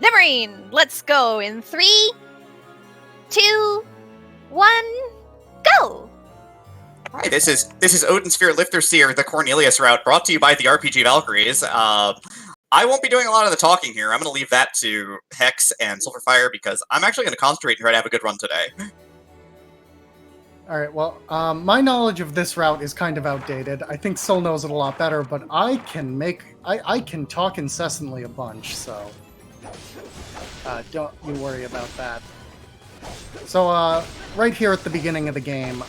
Demerine, let's go in 3, 2, 1, go! Hi, this is Odin's Leifthrasir, the Cornelius route, brought to you by the RPG Valkyries. I won't be doing a lot of the talking here. I'm going to leave that to Hex and Silverfire because I'm actually going to concentrate and try to have a good run today. All right, well, my knowledge of this route is kind of outdated. I think Sil knows it a lot better, but I can talk incessantly a bunch, so don't you worry about that. So, right here at the beginning of the game,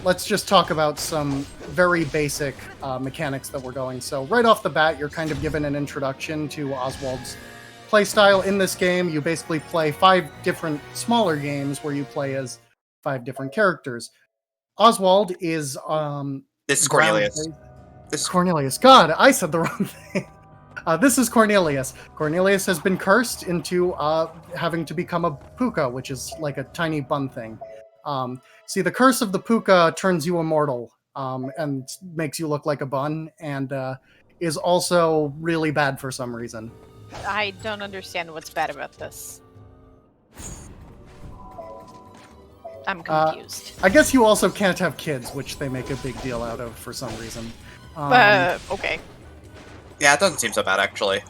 let's just talk about some very basic mechanics that we're going. So, right off the bat, you're kind of given an introduction to Oswald's playstyle. In this game, you basically play 5 different smaller games where you play as 5 different characters. Oswald is This is Cornelius. This is Cornelius. God, I said the wrong thing. This is Cornelius. Cornelius has been cursed into having to become a puka, which is like a tiny bun thing. See, the curse of the puka turns you immortal and makes you look like a bun, and is also really bad for some reason. I don't understand what's bad about this. I'm confused. I guess you also can't have kids, which they make a big deal out of for some reason. Okay. Yeah, it doesn't seem so bad, actually.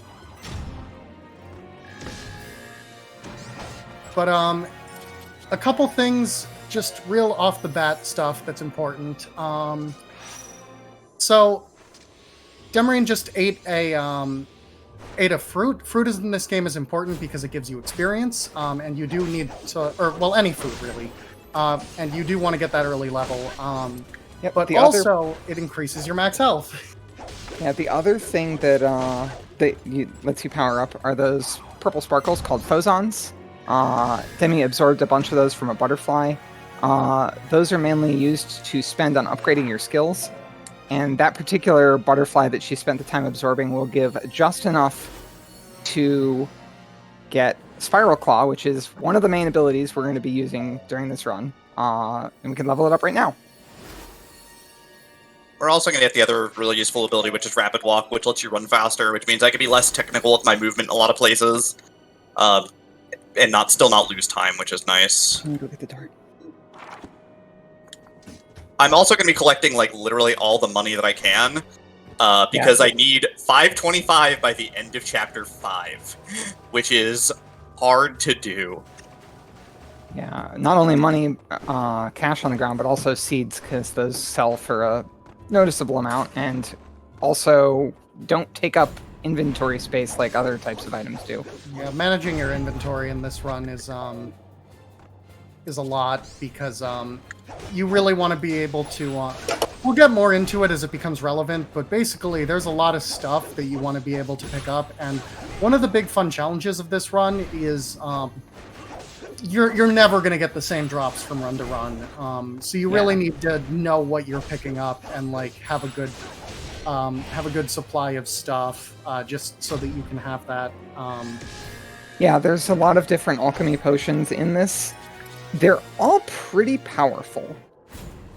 But a couple things, just real off the bat stuff that's important. So Demerine just ate a fruit. Fruit in this game is important because it gives you experience, and you do need to, any food really, and you do want to get that early level. Yep, but also it increases your max health. Yeah, the other thing that lets you power up are those purple sparkles called phosons. Demi absorbed a bunch of those from a butterfly. Those are mainly used to spend on upgrading your skills. And that particular butterfly that she spent the time absorbing will give just enough to get Spiral Claw, which is one of the main abilities we're going to be using during this run. And we can level it up right now. We're also going to get the other really useful ability, which is Rapid Walk, which lets you run faster, which means I can be less technical with my movement in a lot of places, and still not lose time, which is nice. Let me go get the dart. I'm also going to be collecting, literally all the money that I can, because I need 525 by the end of Chapter 5, which is hard to do. Yeah, not only money, cash on the ground, but also seeds, because those sell for a noticeable amount, and also don't take up inventory space like other types of items do. Yeah, managing your inventory in this run is a lot, because you really want to be able to we'll get more into it as it becomes relevant, but basically there's a lot of stuff that you want to be able to pick up, and one of the big fun challenges of this run is you're never going to get the same drops from run to run, so you really need to know what you're picking up and have a good supply of stuff, just so that you can have that. Yeah, there's a lot of different alchemy potions in this. They're all pretty powerful,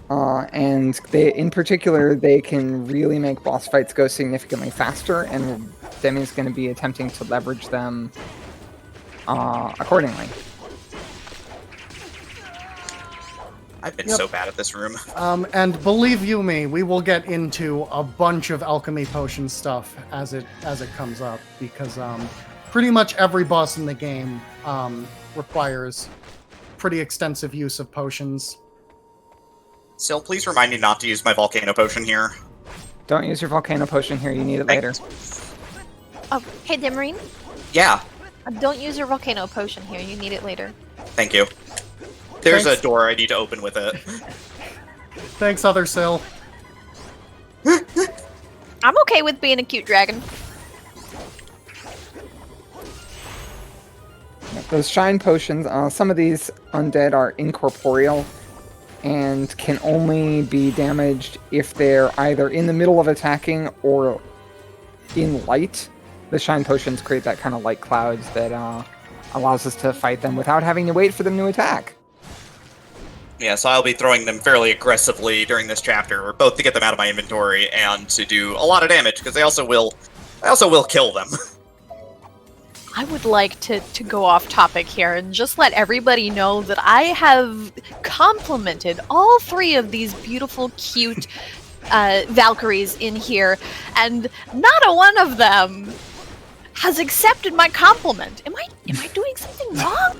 and in particular they can really make boss fights go significantly faster, and Demi's going to be attempting to leverage them accordingly. I've been so bad at this room. And believe you me, we will get into a bunch of alchemy potion stuff as it comes up, because pretty much every boss in the game requires pretty extensive use of potions. Sil, please remind me not to use my volcano potion here. Don't use your volcano potion here, you need it later. Oh, hey, Demerine. Yeah, Don't use your volcano potion here. You need it later. thank you. There's Thanks. a door I need to open with it. Thanks, other Sil. I'm okay with being a cute dragon. Those shine potions, some of these undead are incorporeal and can only be damaged if they're either in the middle of attacking or in light. The shine potions create that kind of light clouds that allows us to fight them without having to wait for them to attack. Yeah, so I'll be throwing them fairly aggressively during this chapter, both to get them out of my inventory and to do a lot of damage, because I also will kill them. I would like to go off topic here and just let everybody know that I have complimented all 3 of these beautiful, cute Valkyries in here, and not a one of them has accepted my compliment. Am I doing something wrong?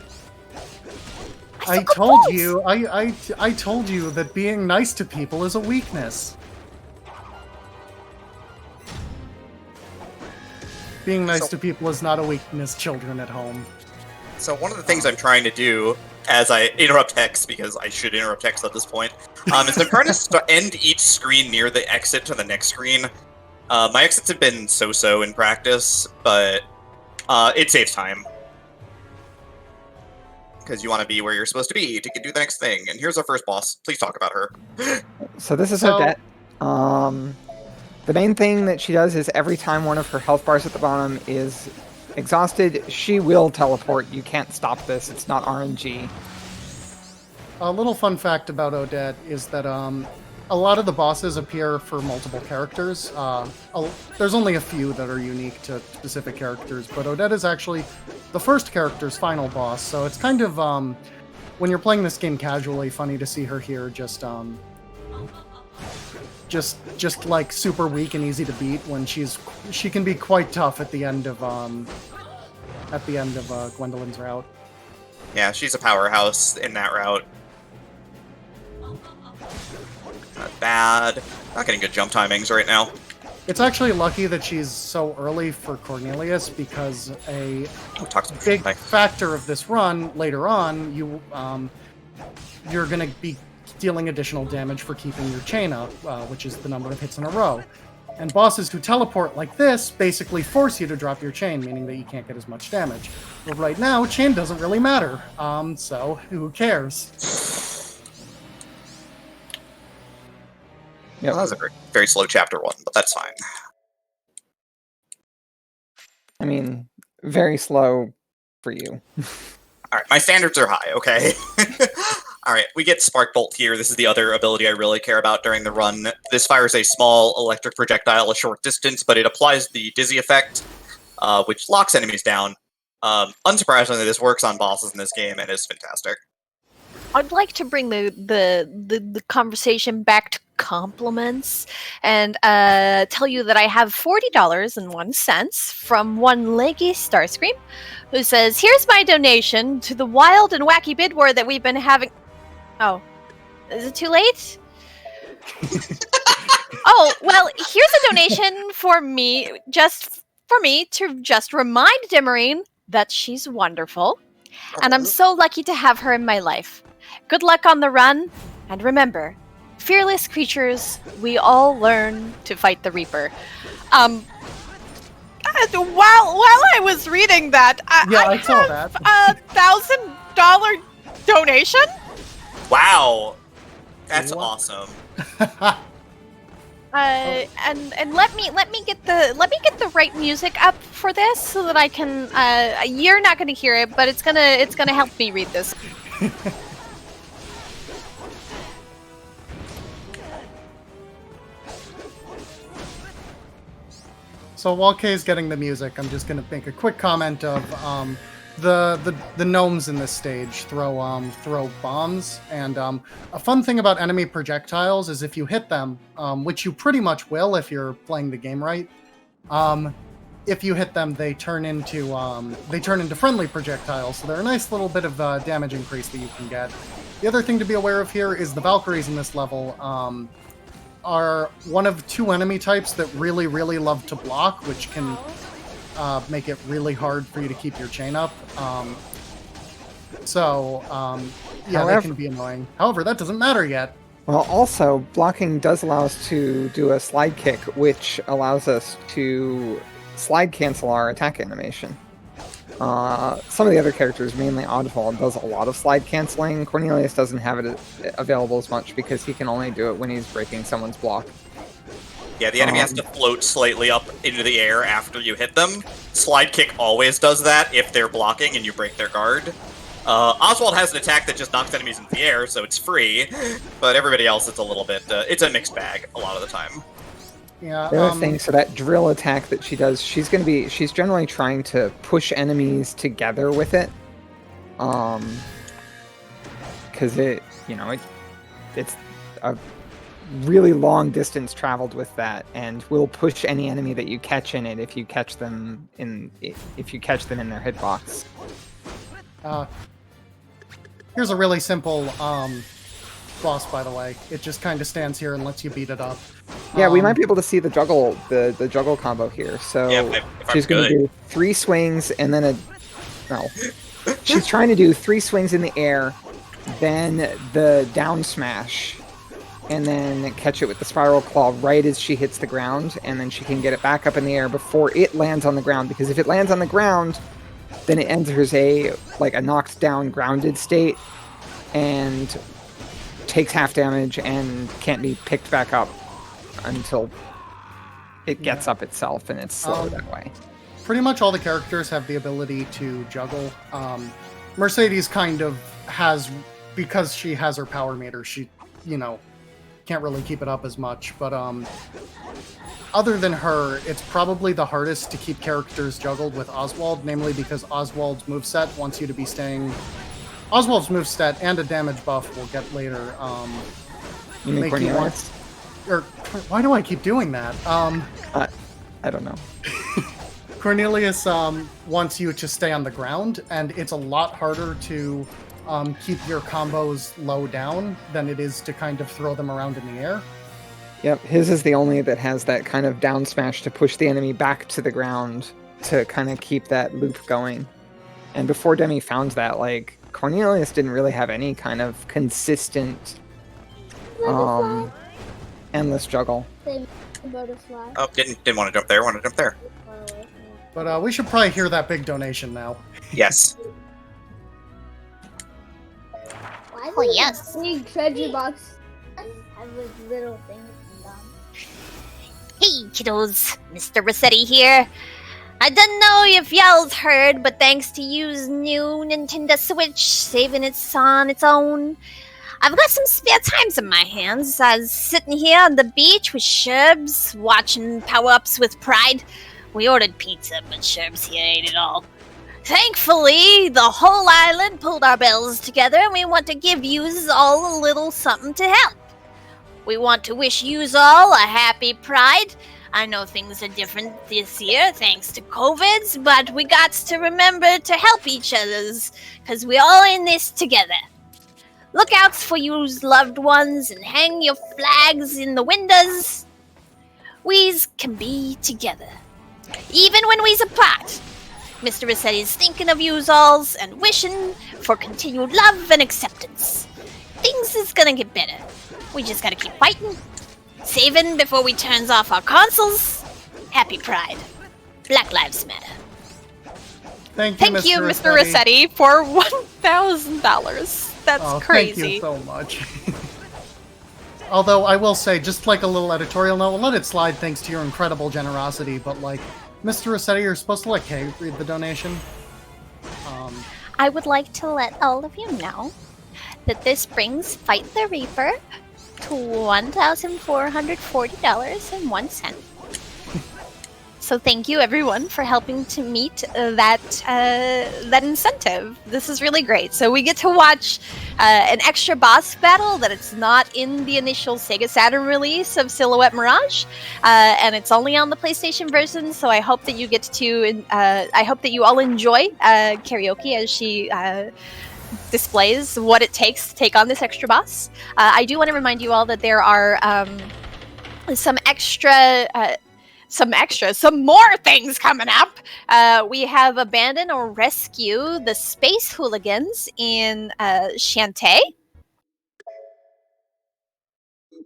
I told you, I told you that being nice to people is a weakness. Being nice to people is not a weakness, children at home. So one of the things I'm trying to do, as I interrupt Hex, because I should interrupt Hex at this point, is I'm trying to end each screen near the exit to the next screen. My exits have been so-so in practice, but it saves time. Because you want to be where you're supposed to be to do the next thing. And here's our first boss. Please talk about her. So this is Odette. The main thing that she does is every time one of her health bars at the bottom is exhausted, she will teleport. You can't stop this. It's not RNG. A little fun fact about Odette is that a lot of the bosses appear for multiple characters. There's only a few that are unique to specific characters, but Odette is actually the first character's final boss, so it's kind of, when you're playing this game casually, funny to see her here just like super weak and easy to beat when she can be quite tough at the end of Gwendolyn's route. Yeah, she's a powerhouse in that route. Not bad. Not getting good jump timings right now. It's actually lucky that she's so early for Cornelius, because a big factor of this run later on, you're going to be dealing additional damage for keeping your chain up, which is the number of hits in a row. And bosses who teleport like this basically force you to drop your chain, meaning that you can't get as much damage. But right now, chain doesn't really matter, so who cares? Yeah, that was a very, very slow chapter 1, but that's fine. I mean, very slow for you. Alright, my standards are high, okay? Alright, we get Spark Bolt here. This is the other ability I really care about during the run. This fires a small electric projectile a short distance, but it applies the Dizzy effect, which locks enemies down. Unsurprisingly, this works on bosses in this game, and is fantastic. I'd like to bring the conversation back to compliments and tell you that I have $40.01 from one Leggy Starscream, who says, "Here's my donation to the wild and wacky bid war that we've been having." Oh, is it too late? Oh, well, here's a donation for me, to just remind Demerine that she's wonderful, and I'm so lucky to have her in my life. Good luck on the run, and remember, fearless creatures, we all learn to fight the Reaper. While I was reading that, I saw have that. $1,000 donation. Wow, that's awesome. And let me get the right music up for this so that I can. You're not going to hear it, but it's gonna help me read this. So while Kay's getting the music, I'm just going to make a quick comment of the gnomes in this stage throw bombs, and a fun thing about enemy projectiles is if you hit them, which you pretty much will if you're playing the game right. If you hit them, they turn into friendly projectiles, so they're a nice little bit of damage increase that you can get. The other thing to be aware of here is the Valkyries in this level are one of 2 enemy types that really, really love to block, which can make it really hard for you to keep your chain up. Yeah, that can be annoying. However, that doesn't matter yet. Well, also, blocking does allow us to do a slide kick, which allows us to slide cancel our attack animation. Some of the other characters, mainly Oddfall, does a lot of slide canceling. Cornelius doesn't have it available as much because he can only do it when he's breaking someone's block. Yeah, the enemy has to float slightly up into the air after you hit them. Slide kick always does that if they're blocking and you break their guard. Oswald has an attack that just knocks enemies into the air, so it's free, but everybody else it's a little bit, it's a mixed bag a lot of the time. Yeah. The other thing, so that drill attack that she does, she's generally trying to push enemies together with it. Because it's a really long distance traveled with that, and will push any enemy that you catch in it if you catch them in their hitbox. Here's a really simple boss, by the way. It just kind of stands here and lets you beat it up. Yeah, we might be able to see the juggle combo here. So if she's going to do 3 swings and then she's trying to do 3 swings in the air, then the down smash, and then catch it with the spiral claw right as she hits the ground, and then she can get it back up in the air before it lands on the ground, because if it lands on the ground, then it enters a knocked down grounded state and takes half damage and can't be picked back up until it gets up itself, and it's slower that way. Pretty much all the characters have the ability to juggle. Mercedes kind of has, because she has her power meter, she, can't really keep it up as much. But other than her, it's probably the hardest to keep characters juggled with Oswald, namely because Oswald's moveset wants you to be staying... Oswald's moveset and a damage buff we'll get later. You mean Cornelius? Why do I keep doing that? I don't know. Cornelius wants you to stay on the ground, and it's a lot harder to keep your combos low down than it is to kind of throw them around in the air. Yep, his is the only that has that kind of down smash to push the enemy back to the ground to kind of keep that loop going. And before Demi found that, Cornelius didn't really have any kind of consistent endless juggle. Oh, didn't want to jump there, wanted to jump there. But we should probably hear that big donation now. Yes. Oh, yes. Big treasure box have little things done. Hey, kiddos. Mr. Rossetti here. I don't know if y'all's heard, but thanks to you's new Nintendo Switch saving it's on its own, I've got some spare times in my hands. I was sitting here on the beach with Sherbs, watching Power-Ups with Pride. We ordered pizza, but Sherbs here ate it all. Thankfully, the whole island pulled our bells together, and we want to give yous all a little something to help. We want to wish yous all a happy Pride. I know things are different this year thanks to COVIDs, but we got to remember to help each other's, because we're all in this together. Look out for yous loved ones and hang your flags in the windows. We's can be together, even when we's apart. Mr. Rossetti's thinking of yous alls and wishing for continued love and acceptance. Things is gonna get better. We just gotta keep fighting. Saving before we turns off our consoles. Happy Pride. Black Lives Matter. Thank you, Mr. Rossetti, for $1,000. That's crazy. Thank you so much. Although I will say, just like a little editorial note, we'll let it slide thanks to your incredible generosity, but Mr. Rossetti, you're supposed to let Kay read the donation. I would like to let all of you know that this brings Fight the Reaper to $1,440.01. So thank you, everyone, for helping to meet that incentive. This is really great. So we get to watch an extra boss battle that it's not in the initial Sega Saturn release of Silhouette Mirage, and it's only on the PlayStation version. So I hope that you get to. I hope that you all enjoy karaoke as she displays what it takes to take on this extra boss. I do want to remind you all that there are some more things coming up. We have Abandon or Rescue the Space Hooligans in Shantae.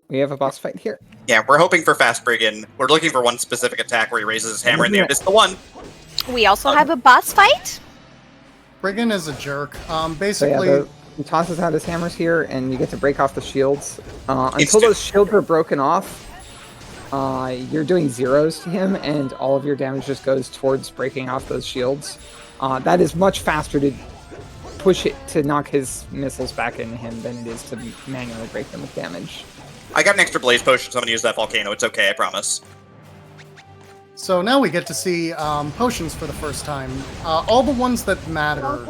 We have a boss fight here. Yeah, we're hoping for Fast Brigand. We're looking for one specific attack where he raises his hammer in the air. This is the one. We also have a boss fight. Brigand is a jerk. So Basically... he tosses out his hammers here, and you get to break off the shields. Until those shields are broken off, you're doing zeros to him, and all of your damage just goes towards breaking off those shields. That is much faster to push it to knock his missiles back into him than it is to manually break them with damage. I got an extra blaze potion, so I'm gonna use that volcano. It's okay, I promise. So now we get to see potions for the first time. All the ones that matter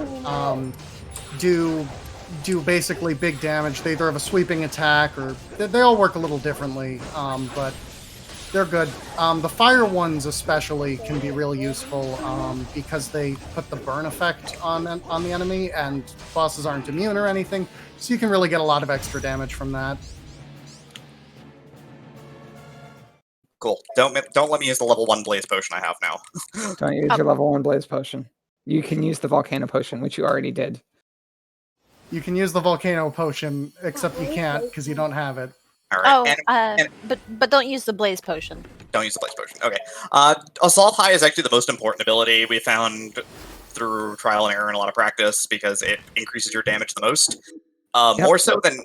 do basically big damage. They either have a sweeping attack or they all work a little differently, but they're good. The fire ones especially can be real useful because they put the burn effect on the enemy, and bosses aren't immune or anything, so you can really get a lot of extra damage from that. Cool. Don't let me use the level 1 blaze potion I have now. Don't use your level 1 blaze potion. You can use the volcano potion, which you already did. You can use the volcano potion, except you can't because you don't have it. All right. Oh, but don't use the blaze potion. Don't use the blaze potion. Okay. Assault High is actually the most important ability we found through trial and error and a lot of practice because it increases your damage the most. Yep. More so than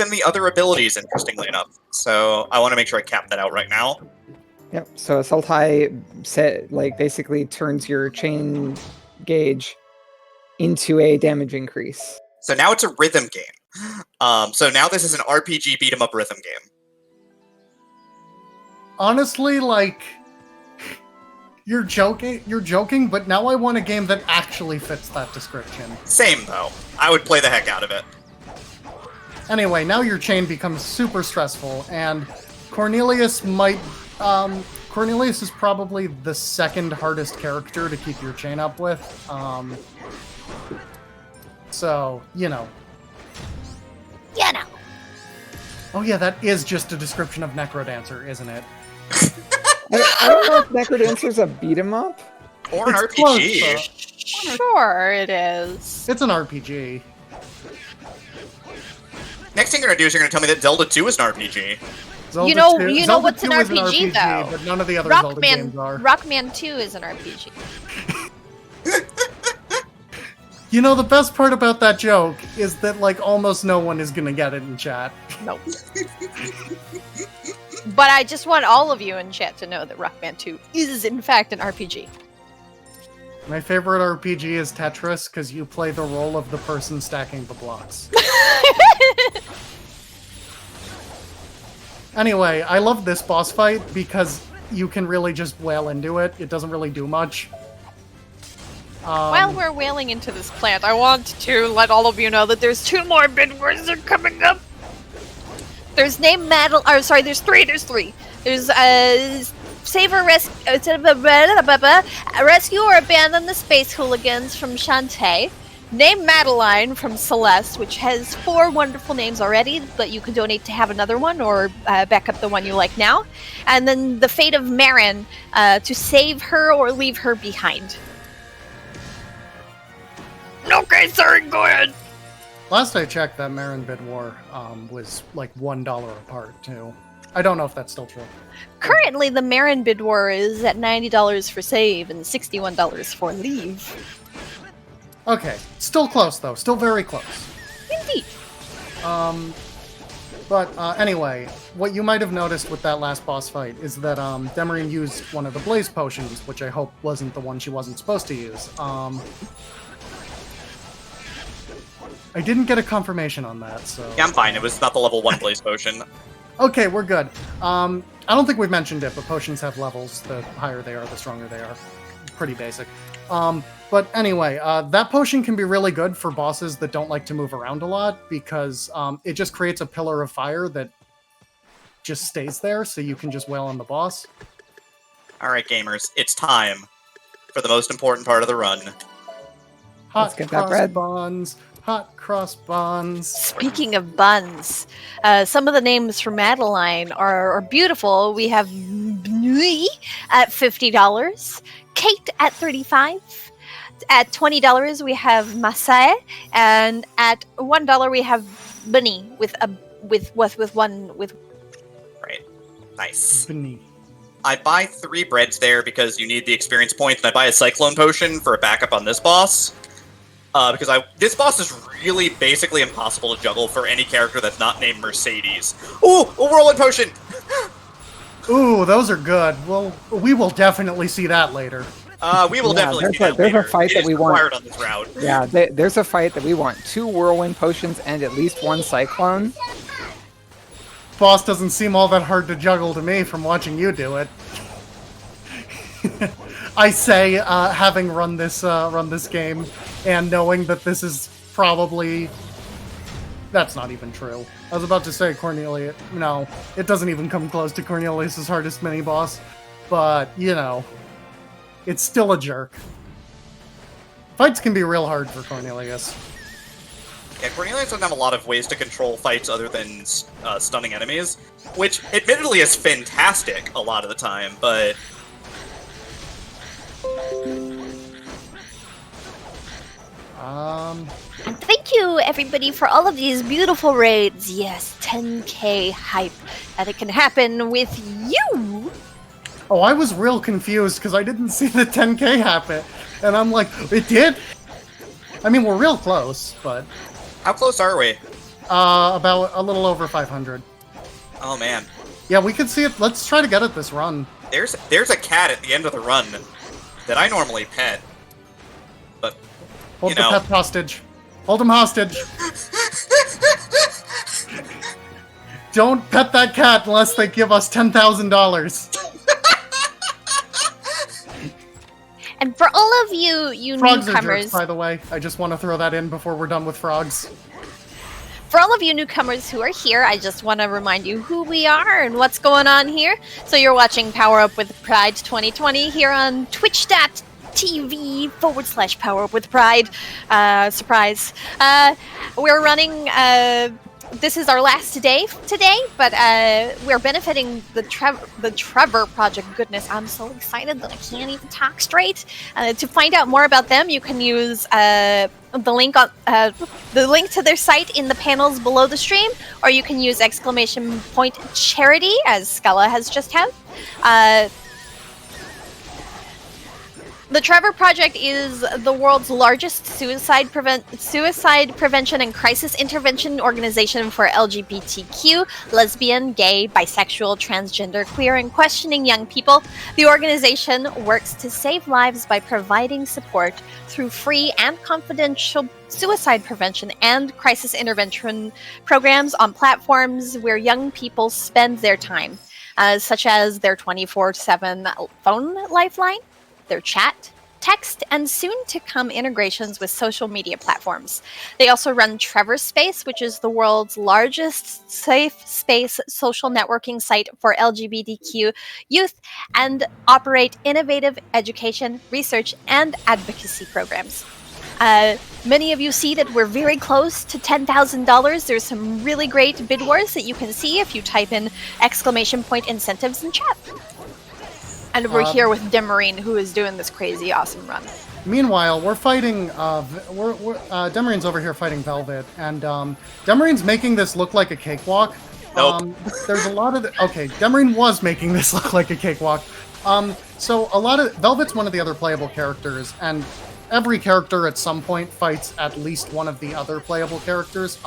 the other abilities, interestingly enough. So I want to make sure I cap that out right now. Yep. So Assault High basically turns your chain gauge into a damage increase. So now it's a rhythm game. So now this is an RPG beat 'em up rhythm game. Honestly, like, you're joking, but now I want a game that actually fits that description. Same though. I would play the heck out of it. Anyway, now your chain becomes super stressful, and Cornelius is probably the second hardest character to keep your chain up with. So, you know. Yeah, no. Oh yeah, that is just a description of Necrodancer, isn't it? I don't know if Necrodancer's a beat 'em up. Or an It's RPG. close, Sure, it is. It's an RPG. Next thing you're gonna do is you're gonna tell me that Zelda 2 is an RPG. Zelda You know 2 Zelda what's an 2 is RPG, though? But none of the other Zelda games are. Rockman 2 is an RPG. You know, the best part about that joke is that, like, almost no one is gonna get it in chat. Nope. But I just want all of you in chat to know that Rockman 2 is, in fact, an RPG. My favorite RPG is Tetris, because you play the role of the person stacking the blocks. Anyway, I love this boss fight because you can really just wail into it. It doesn't really do much. While we're wailing into this plant, I want to let all of you know that there's 2 more bid words that are coming up. There's there's three. There's save or rescue or abandon the space hooligans from Shantae. Name Madeline from Celeste, which has 4 wonderful names already, but you can donate to have another one or back up the one you like now. And then the fate of Marin, to save her or leave her behind. Okay, sorry, go ahead. Last I checked, that Marin bid war was like $1 apart, too. I don't know if that's still true. Currently, the Marin bid war is at $90 for save and $61 for leave. Okay, still close, though. Still very close. Indeed. Anyway, what you might have noticed with that last boss fight is that Demerine used one of the blaze potions, which I hope wasn't the one she wasn't supposed to use. I didn't get a confirmation on that, so... Yeah, I'm fine. It was not the level 1 blaze potion. Okay, we're good. I don't think we've mentioned it, but potions have levels. The higher they are, the stronger they are. Pretty basic. But anyway, that potion can be really good for bosses that don't like to move around a lot, because it just creates a pillar of fire that just stays there, so you can just wail on the boss. Alright, gamers. It's time for the most important part of the run. Hot get that cross bread. buns. Hot cross buns. Speaking of buns, some of the names for Madeline are beautiful. We have Bnui at $50, Kate at $35. At $20, we have Masai, and at $1 we have Bunny with one. Right. Nice. Bunny. I buy 3 breads there because you need the experience points, and I buy a Cyclone Potion for a backup on this boss. Because this boss is really basically impossible to juggle for any character that's not named Mercedes. Ooh, a Whirlwind Potion! Ooh, those are good. Well, we will definitely see that later. We will definitely see that there's later. a fight It that is we want. required on this route. Yeah, there's a fight that we want 2 Whirlwind Potions and at least 1 Cyclone. Boss doesn't seem all that hard to juggle to me from watching you do it. I say, having run this game, and knowing that this is probably... That's not even true. I was about to say Cornelius. No, it doesn't even come close to Cornelius' hardest mini-boss. But, you know, it's still a jerk. Fights can be real hard for Cornelius. Yeah, Cornelius doesn't have a lot of ways to control fights other than stunning enemies, which admittedly is fantastic a lot of the time, but... And thank you, everybody, for all of these beautiful raids. Yes, 10k hype. That it can happen with you. Oh, I was real confused because I didn't see the 10k happen. And I'm like, it did? I mean, we're real close, but... How close are we? About a little over 500. Oh, man. Yeah, we can see it. Let's try to get it this run. There's a cat at the end of the run that I normally pet. But, Hold you the know... pet hostage. Hold him hostage. Don't pet that cat unless they give us $10,000. And for all of you Frogs are newcomers, jerks, by the way. I just want to throw that in before we're done with frogs. for all of you newcomers who are here, I just want to remind you who we are and what's going on here. So you're watching Power Up with Pride 2020 here on twitch.tv/Power Up with Pride. Surprise. We're running... this is our last day today, but we're benefiting the Trevor Project. Goodness, I'm so excited that I can't even talk straight. To find out more about them, you can use the link to their site in the panels below the stream, or you can use !charity, as Scala has just had. The Trevor Project is the world's largest suicide prevention and crisis intervention organization for LGBTQ, lesbian, gay, bisexual, transgender, queer, and questioning young people. The organization works to save lives by providing support through free and confidential suicide prevention and crisis intervention programs on platforms where young people spend their time, such as their 24/7 phone lifeline, their chat, text, and soon-to-come integrations with social media platforms. They also run Trevor Space, which is the world's largest safe space social networking site for LGBTQ youth, and operate innovative education, research, and advocacy programs. Many of you see that we're very close to $10,000. There's some really great bid wars that you can see if you type in !incentives in chat. And we're here with Demerine, who is doing this crazy awesome run. Meanwhile, we're fighting. Demarine's over here fighting Velvet, and Demarine's making this look like a cakewalk. Nope. There's a lot of okay. Demerine was making this look like a cakewalk. So a lot of Velvet's one of the other playable characters, and every character at some point fights at least one of the other playable characters.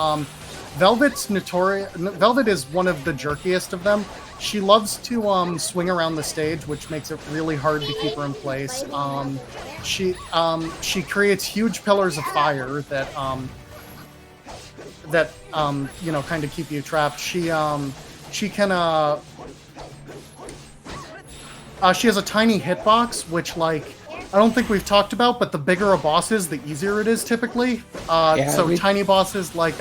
Velvet's notorious. Velvet is one of the jerkiest of them. She loves to swing around the stage, which makes it really hard to keep her in place. She creates huge pillars of fire that you know, kind of keep you trapped. She can she has a tiny hitbox, which, like, I don't think we've talked about, but the bigger a boss is, the easier it is typically. Tiny bosses like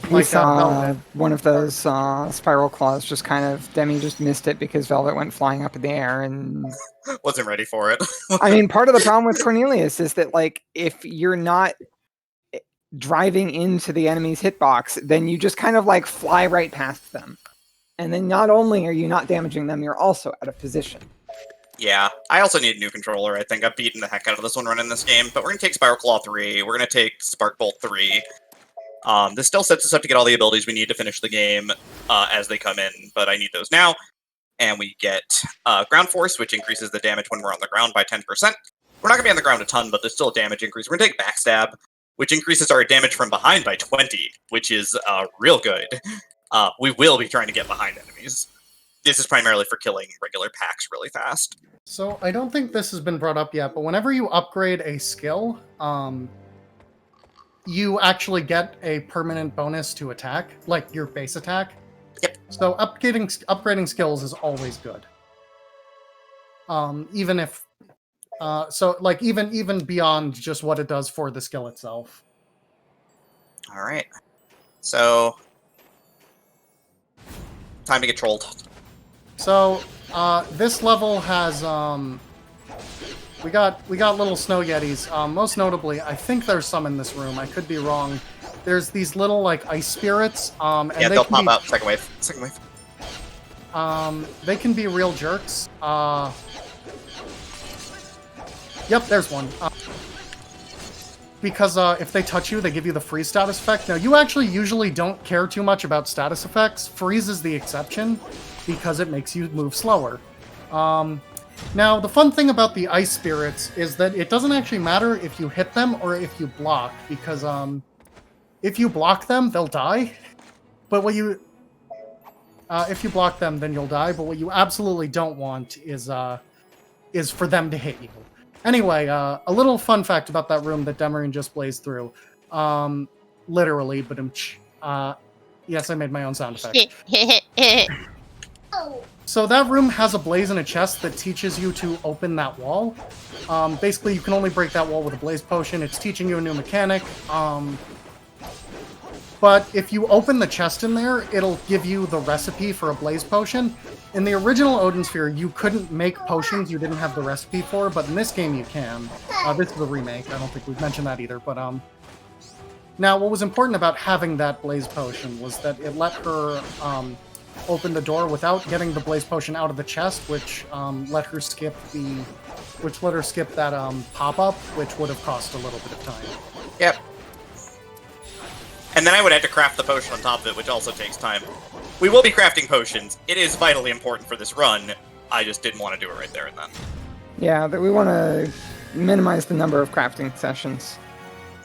we saw one of those spiral claws just kind of... Demi just missed it because Velvet went flying up in the air and... Wasn't ready for it. I mean, part of the problem with Cornelius is that, like, if you're not driving into the enemy's hitbox, then you just kind of, like, fly right past them. And then not only are you not damaging them, you're also out of position. Yeah, I also need a new controller. I think I've beaten the heck out of this one running this game, but we're going to take Spiral Claw 3, we're going to take Spark Bolt 3. This still sets us up to get all the abilities we need to finish the game as they come in, but I need those now. And we get Ground Force, which increases the damage when we're on the ground by 10%. We're not going to be on the ground a ton, but there's still a damage increase. We're going to take Backstab, which increases our damage from behind by 20, which is real good. We will be trying to get behind enemies. This is primarily for killing regular packs really fast. So I don't think this has been brought up yet, but whenever you upgrade a skill, you actually get a permanent bonus to attack, like your base attack. Yep. So upgrading skills is always good. Even if so, like even beyond just what it does for the skill itself. All right. So, time to get trolled. So this level has we got little snow yetis. Most notably, I think there's some in this room. I could be wrong. There's these little like ice spirits. And Yeah, they'll pop out. Second wave. Second wave. They can be real jerks. Yep, there's one. Because if they touch you, they give you the freeze status effect. Now, you actually usually don't care too much about status effects. Freeze is the exception, because it makes you move slower. Now, the fun thing about the ice spirits is that it doesn't actually matter if you hit them or if you block, because if you block them, they'll die. But what you... if you block them, then you'll die, but what you absolutely don't want is for them to hit you. Anyway, a little fun fact about that room that Demerine just blazed through. Literally, but yes, I made my own sound effect. Oh, So that room has a blaze and a chest that teaches you to open that wall. Basically, you can only break that wall with a blaze potion. It's teaching you a new mechanic. But if you open the chest in there, it'll give you the recipe for a blaze potion. In the original Odin Sphere, you couldn't make potions you didn't have the recipe for, but in this game you can. This is a remake. I don't think we've mentioned that either. But now, what was important about having that blaze potion was that it let her open the door without getting the blaze potion out of the chest, which let her skip that pop-up, which would have cost a little bit of time. Yep. And then I would have to craft the potion on top of it, which also takes time. We will be crafting potions. It is vitally important for this run. I just didn't want to do it right there and then. Yeah, we want to minimize the number of crafting sessions.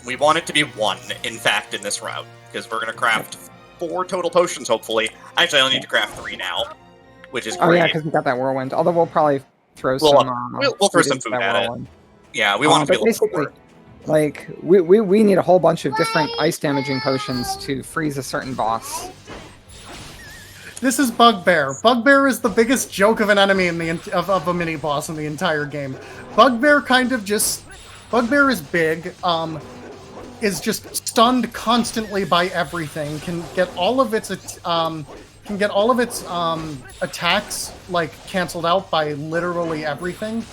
We want it to be 1, in fact, in this route, because we're going to craft 4 total potions, hopefully. Actually, I only need to craft 3 now, which is great. Oh yeah, because we got that whirlwind. Although we'll probably throw we'll throw some food at it. Yeah, we want to be able to support. Like, we need a whole bunch of different ice damaging potions to freeze a certain boss. This is Bugbear. Bugbear is the biggest joke of an enemy in the of a mini boss in the entire game. Bugbear Bugbear is big. Is just stunned constantly by everything. Can get all of its attacks like canceled out by literally everything.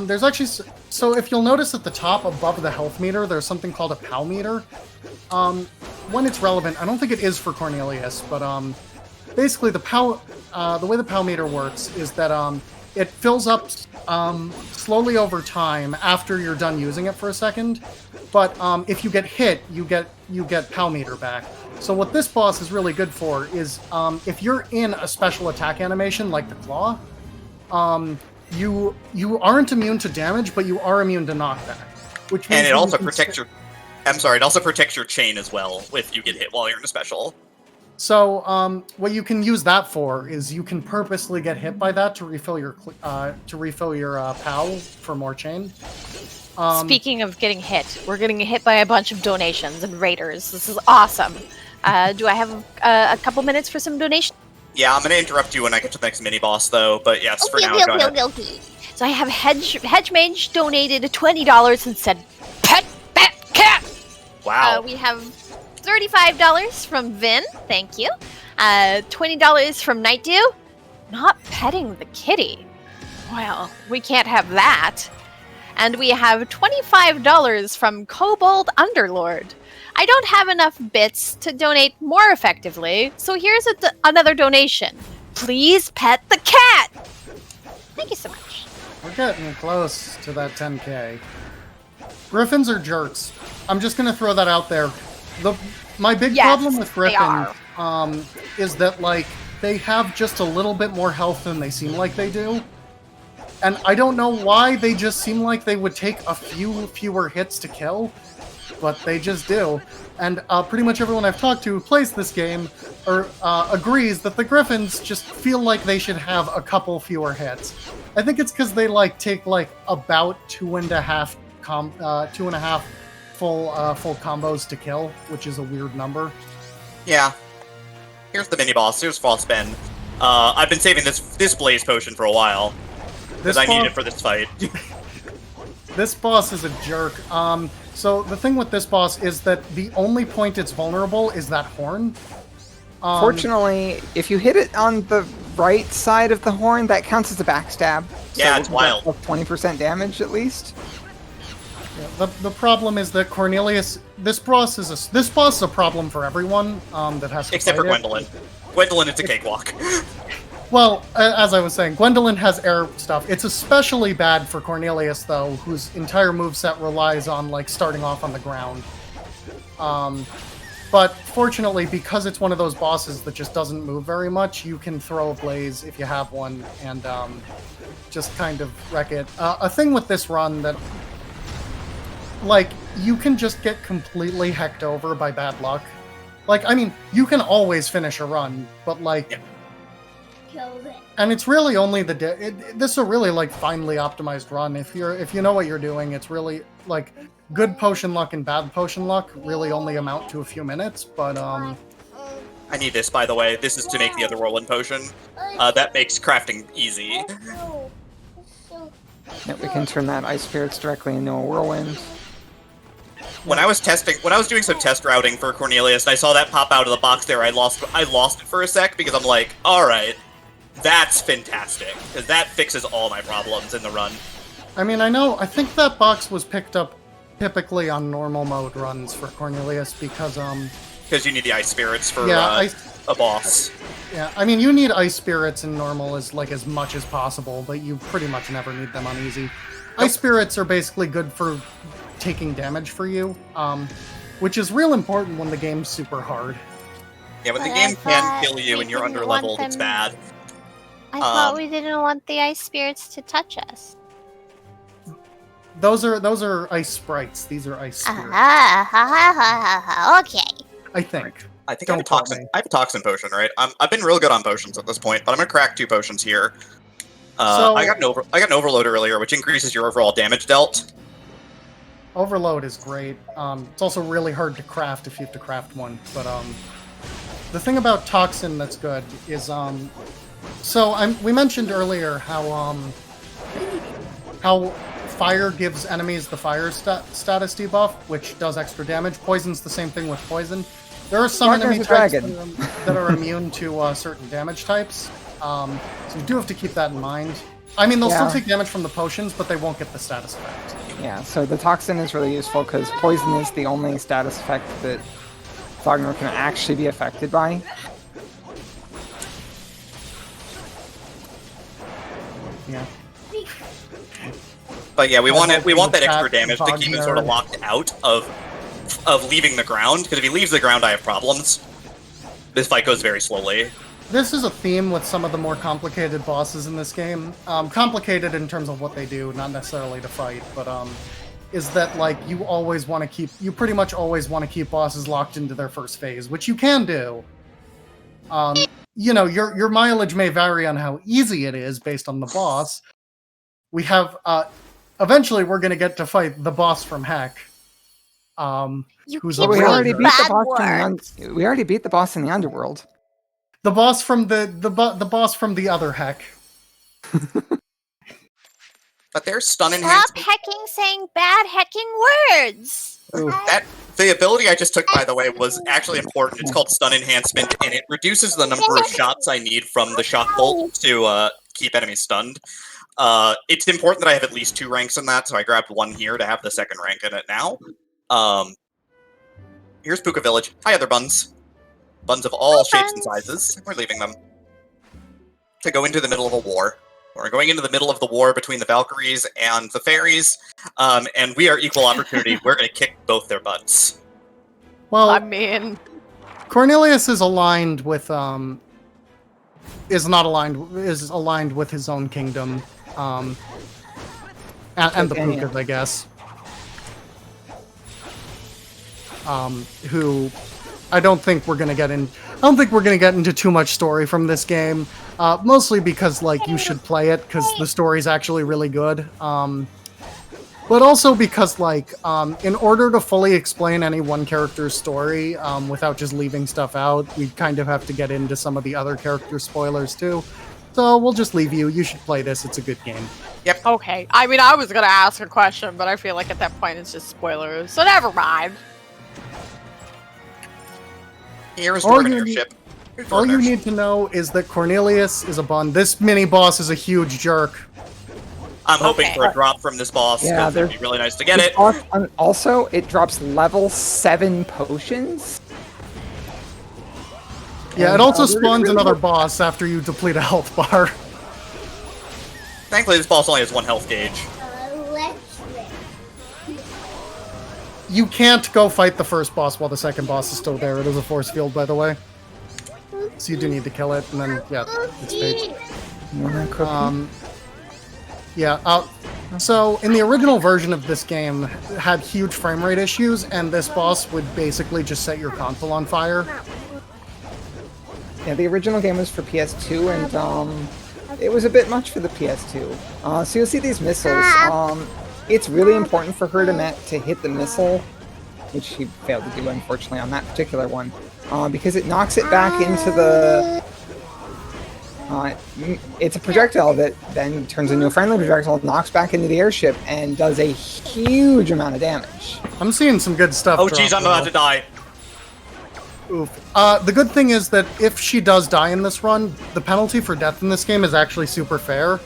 There's actually so if you'll notice at the top above the health meter, there's something called a POW meter. When it's relevant, I don't think it is for Cornelius, but basically the way the POW meter works is that it fills up slowly over time after you're done using it for a second. But if you get hit, you get POW meter back. So what this boss is really good for is if you're in a special attack animation like the claw, you aren't immune to damage, but you are immune to knockback. Which means and it also protects your. I'm sorry. It also protects your chain as well if you get hit while you're in a special. So what you can use that for is you can purposely get hit by that to refill your POW for more chain. Speaking of getting hit, we're getting hit by a bunch of donations and raiders. This is awesome. Do I have a couple minutes for some donations? Yeah, I'm going to interrupt you when I get to the next mini-boss, though, but yes, for now, go ahead. Okay. So I have Hedge Mage donated $20 and said, "Pet cat." Wow. We have $35 from Vin, thank you. $20 from Night Dew. Not petting the kitty. Well, we can't have that. And we have $25 from Kobold Underlord. I don't have enough bits to donate more effectively, so here's another donation. Please pet the cat! Thank you so much. We're getting close to that 10k. Griffins are jerks. I'm just gonna throw that out there. My big problem with Griffins is that, like, they have just a little bit more health than they seem like they do. And I don't know why they just seem like they would take a few fewer hits to kill, but they just do. And pretty much everyone I've talked to who plays this game agrees that the Griffins just feel like they should have a couple fewer hits. I think it's because they take about 2.5 full combos to kill, which is a weird number. Yeah. Here's the mini-boss. Here's Frostbend. I've been saving this Blaze Potion for a while. Because I need it for this fight. This boss is a jerk. So the thing with this boss is that the only point it's vulnerable is that horn. Fortunately, if you hit it on the right side of the horn, that counts as a backstab. Yeah, it's wild. 20% damage at least. Yeah, the problem is that Cornelius. This boss is a problem for everyone that has to Except for fight it. Gwendolyn. Gwendolyn, it's a cakewalk. Well, as I was saying, Gwendolyn has air stuff. It's especially bad for Cornelius, though, whose entire moveset relies on, like, starting off on the ground. But fortunately, because it's one of those bosses that just doesn't move very much, you can throw a blaze if you have one and just kind of wreck it. A thing with this run that, like, you can just get completely hecked over by bad luck. Like, I mean, you can always finish a run, but, like... Yeah. And it's really only this is a really, like, finely optimized run. If you know what you're doing, it's really, like, good potion luck and bad potion luck really only amount to a few minutes, but, I need this, by the way. This is to make the other whirlwind potion. That makes crafting easy. Yeah, we can turn that ice spirits directly into a whirlwind. When I was doing some test routing for Cornelius, and I saw that pop out of the box there, I lost it for a sec, because I'm like, alright, that's fantastic, because that fixes all my problems in the run. I mean, I think that box was picked up typically on normal mode runs for Cornelius, because, Because you need the ice spirits for yeah, a boss. Yeah, I mean, you need ice spirits in normal as much as possible, but you pretty much never need them on easy. Ice spirits are basically good for taking damage for you, which is real important when the game's super hard. Yeah, when the But game I can thought kill you we and you're didn't underleveled, want it's them- bad. I thought we didn't want the ice spirits to touch us. Those are ice sprites. These are ice spirits. Okay. I think. I think I have, Don't quote me. I have a toxin potion, right? I've been real good on potions at this point, but I'm gonna crack 2 potions here. So- I got an overload earlier, which increases your overall damage dealt. Overload is great. It's also really hard to craft if you have to craft one. But the thing about toxin that's good is we mentioned earlier how fire gives enemies the fire status debuff, which does extra damage. Poison's the same thing with poison. There are some Ragna's enemy a types dragon. that are immune to certain damage types. So you do have to keep that in mind. I mean, they'll still take damage from the potions, but they won't get the status effect. Yeah, so the toxin is really useful because poison is the only status effect that Wagner can actually be affected by. Yeah. But yeah, we want that extra Attack damage to keep him sort of Wagner. locked out of leaving the ground, because if he leaves the ground, I have problems. This fight goes very slowly. This is a theme with some of the more complicated bosses in this game. Complicated in terms of what they do, not necessarily to fight, but is that, like, you pretty much always want to keep bosses locked into their first phase, which you can do. You know, your mileage may vary on how easy it is based on the boss. We have, eventually we're going to get to fight the boss from Heck. You Who's keep a We really already saying good- beat the bad boss words. we already beat the boss in the underworld. The boss from the boss from the other Heck. But there's stun Stop enhancement. hecking saying bad hecking words. The ability I just took, by the way, was actually important. It's called stun enhancement, and it reduces the number of shots I need from the shock bolt to keep enemies stunned. It's important that I have at least 2 ranks in that, so I grabbed 1 here to have the 2nd rank in it now. Here's Puka Village. Hi, other buns. Buns of all shapes and sizes. We're leaving them to go into the middle of a war. We're going into the middle of the war between the Valkyries and the Fairies, and we are equal opportunity. We're going to kick both their butts. Well, I mean, Cornelius is aligned with is aligned with his own kingdom, and the Pukas, I guess. Who I don't think we're gonna get into too much story from this game, mostly because, like, you should play it because the story's actually really good. But also because, like, in order to fully explain any one character's story, without just leaving stuff out, we kind of have to get into some of the other character spoilers too. So we'll just leave you. You should play this. It's a good game. Okay. I mean, I was gonna ask a question, but I feel like at that point it's just spoilers. So never mind. Here's All Dwarven you airship. All you need to know is that Cornelius is a bun. This mini boss is a huge jerk. I'm hoping Okay. for a drop from this boss. Yeah, Yeah, it'd be really nice to get it. Also, it drops level 7 potions. Yeah, it And, also we're spawns really- another boss after you deplete a health bar. Thankfully, this boss only has 1 health gauge. Electric. You can't go fight the first boss while the second boss is still there. It is a force field, by the way. So you do need to kill it, and then, yeah, it's page. Yeah, so in the original version of this game, it had huge frame rate issues, and this boss would basically just set your console on fire. Yeah, the original game was for PS2, and it was a bit much for the PS2. So you'll see these missiles. It's really important for her to hit the missile, which she failed to do, unfortunately, on that particular one, because it knocks it back into the... it's a projectile that then turns into a friendly projectile, knocks back into the airship, and does a huge amount of damage. I'm seeing some good stuff. Oh, jeez, I'm about to die. Oof. The good thing is that if she does die in this run, the penalty for death in this game is actually super fair.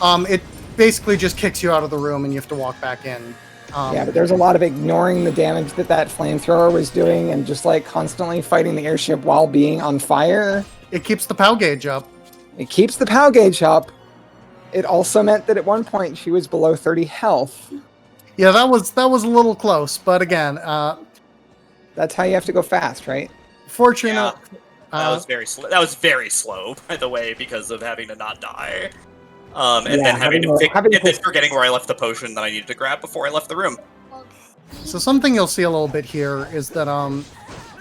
It basically just kicks you out of the room and you have to walk back in. Yeah, but there's a lot of ignoring the damage that flamethrower was doing and just like constantly fighting the airship while being on fire. It keeps the POW gauge up. It keeps the POW gauge up. It also meant that at one point she was below 30 health. Yeah, that was a little close, but again, That's how you have to go fast, right? fortunate. Yeah. That was very slow. That was very slow, by the way, because of having to not die. And Yeah, then having to having to- forgetting where I left the potion that I needed to grab before I left the room. So something you'll see a little bit here is that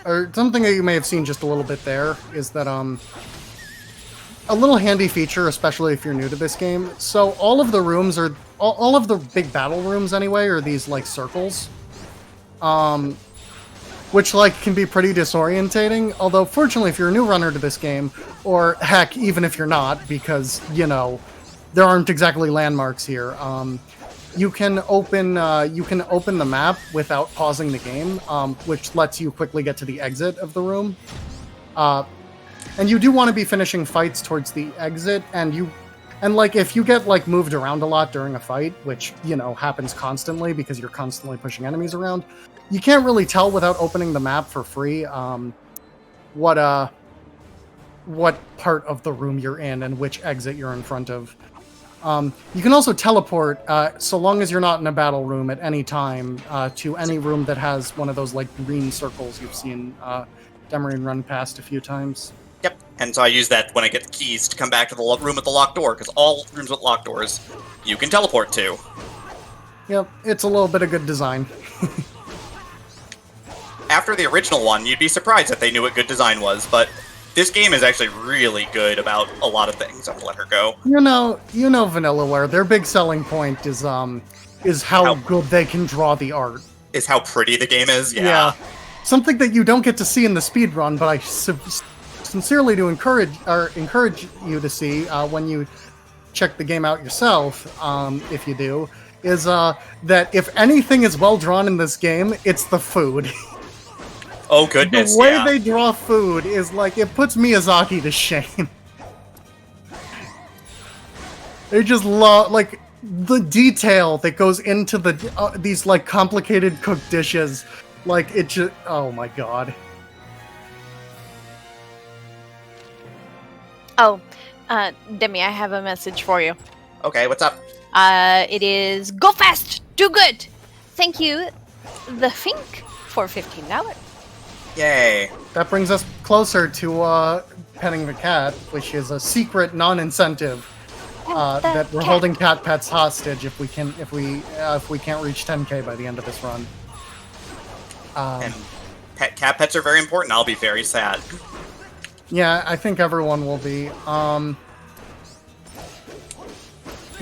or something that you may have seen just a little bit there is that a little handy feature, especially if you're new to this game. So all of the rooms are all of the big battle rooms anyway are these like circles, which like can be pretty disorientating. Although fortunately, if you're a new runner to this game, or heck, even if you're not, because you know there aren't exactly landmarks here. You can open the map without pausing the game, which lets you quickly get to the exit of the room. And you do want to be finishing fights towards the exit, and like if you get like moved around a lot during a fight, which you know happens constantly because you're constantly pushing enemies around, you can't really tell without opening the map for free what part of the room you're in and which exit you're in front of. You can also teleport, so long as you're not in a battle room at any time, to any room that has one of those like green circles you've seen Demerine run past a few times. Yep. And so I use that when I get the keys to come back to the room with the locked door, because all rooms with locked doors you can teleport to. Yep, it's a little bit of good design. After the original one, you'd be surprised that they knew what good design was, but this game is actually really good about a lot of things. I'm gonna let her go. You know Vanillaware. Their big selling point is how good they can draw the art. Is how pretty the game is. Yeah. Something that you don't get to see in the speed run, but I sincerely do encourage you to see when you check the game out yourself. If you do, is that if anything is well drawn in this game, it's the food. Oh goodness. The way yeah. they draw food is like it puts Miyazaki to shame. They just love like the detail that goes into these like complicated cooked dishes. Like it just oh my god. Oh, Demi, I have a message for you. Okay, what's up? It is go fast, do good. Thank you, the Fink, for $15. Yay. That brings us closer to petting the cat, which is a secret non-incentive that we're holding cat pets hostage if we can't reach 10K by the end of this run. And cat pets are very important. I'll be very sad. Yeah, I think everyone will be.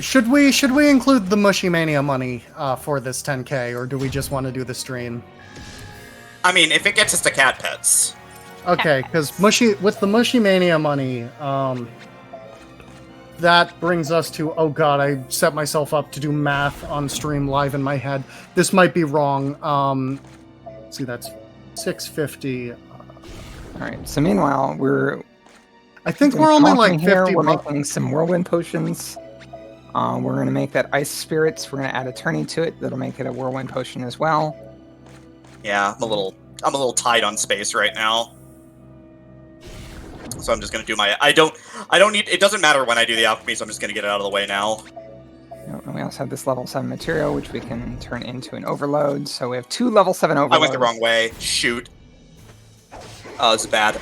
Should we include the Mushy Mania money for this 10K, or do we just want to do the stream? I mean, if it gets us to cat pets. Okay, because with the Mushy Mania money, that brings us to, oh god, I set myself up to do math on stream live in my head. This might be wrong. See, that's 650. All right. So meanwhile, I think we're only like 50 here. We're bucks. making some whirlwind potions. We're going to make that ice spirits. We're going to add a tourney to it. That'll make it a whirlwind potion as well. Yeah, I'm a little tight on space right now. So I'm just gonna do my. I don't need. It doesn't matter when I do the alchemy, so I'm just gonna get it out of the way now. And we also have this level 7 material, which we can turn into an overload. So we have 2 level 7 overloads. I went the wrong way. Shoot. Oh, this is bad.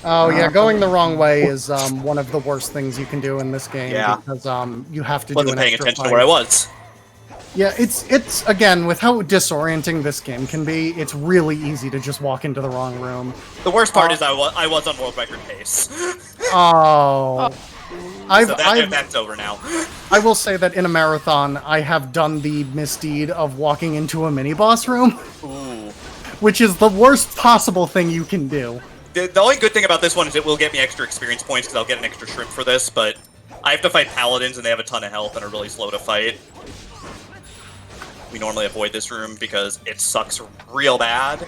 Oh yeah, going the wrong way is one of the worst things you can do in this game. Yeah. Because you have to do Wasn't an paying extra attention fight. to where I was. Yeah, it's again, with how disorienting this game can be, it's really easy to just walk into the wrong room. The worst part is I was on world record pace. Oh. So that's over now. I will say that in a marathon, I have done the misdeed of walking into a mini-boss room, Ooh. which is the worst possible thing you can do. The only good thing about this one is it will get me extra experience points because I'll get an extra shrimp for this, but I have to fight paladins and they have a ton of health and are really slow to fight. We normally avoid this room because it sucks real bad.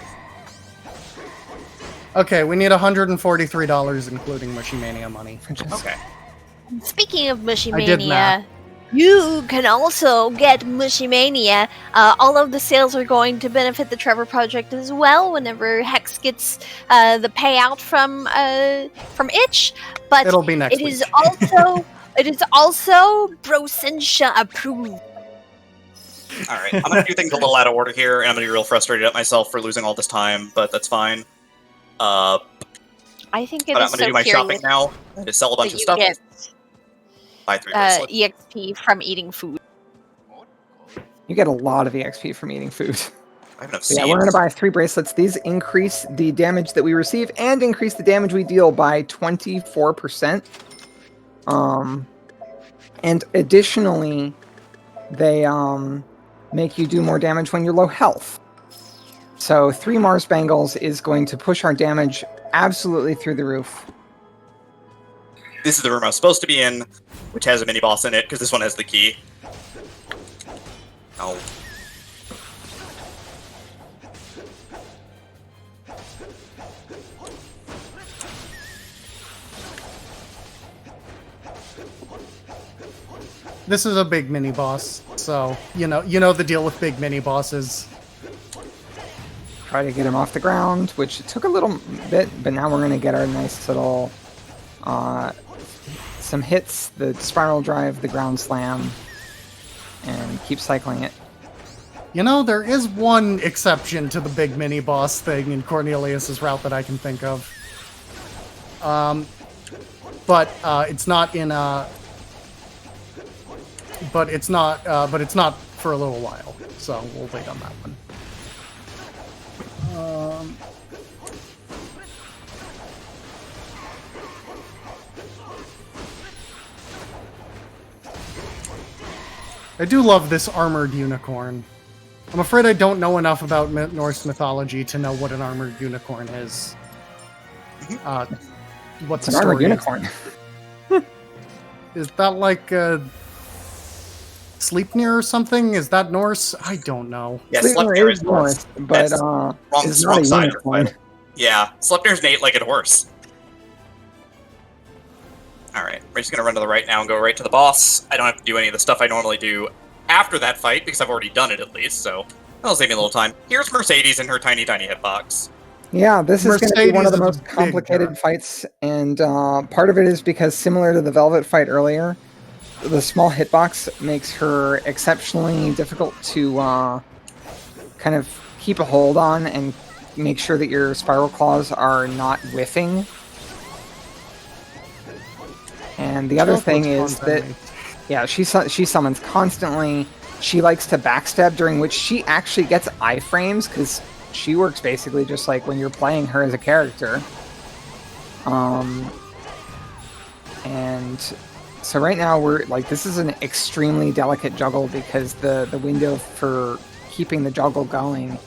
Okay, we need $143, including Mushy Mania money. Okay. Speaking of Mushy I did Mania, math. you can also get Mushy Mania. All of the sales are going to benefit the Trevor Project as well. Whenever Hex gets the payout from Itch, but It'll be next it week. is also Brosensha approved. All right. I'm going to do things a little out of order here, and I'm going to be real frustrated at myself for losing all this time, but that's fine. I think it But I'm is going to so do my shopping curious now. And just sell a bunch that of you stuff. get Buy 3 bracelets. EXP from eating food. You get a lot of EXP from eating food. I have enough But seeds. yeah, we're going to buy 3 bracelets. These increase the damage that we receive and increase the damage we deal by 24%. And additionally, they make you do more damage when you're low health. So 3 Mars Bangles is going to push our damage absolutely through the roof. This is the room I was supposed to be in, which has a mini-boss in it, because this one has the key. Oh. This is a big mini-boss, so you know the deal with big mini-bosses. Try to get him off the ground, which took a little bit, but now we're going to get our nice little some hits, the spiral drive, the ground slam, and keep cycling it. You know, there is one exception to the big mini-boss thing in Cornelius's route that I can think of. But it's not in but it's not for a little while, so we'll wait on that one. I do love this armored unicorn. I'm afraid I don't know enough about Norse mythology to know what an armored unicorn is. What's It's the an armored story? unicorn. Is that like Sleipnir or something? Is that Norse? I don't know. Yeah, Sleipnir Sleipnir is is Norse. but That's wrong Wrong not a side of unicorn. it. Yeah, Sleipnir's an 8-legged horse. Alright, we're just going to run to the right now and go right to the boss. I don't have to do any of the stuff I normally do after that fight, because I've already done it at least, so that'll save me a little time. Here's Mercedes in her tiny, tiny hitbox. Yeah, this is going to be one of the Mercedes is most a big complicated guy. fights, and part of it is because similar to the Velvet fight earlier, the small hitbox makes her exceptionally difficult to kind of keep a hold on and make sure that your spiral claws are not whiffing. And the other thing is that, yeah, she summons constantly. She likes to backstab, during which she actually gets iframes, because she works basically just like when you're playing her as a character. And so right now we're like, this is an extremely delicate juggle because the window for keeping the juggle going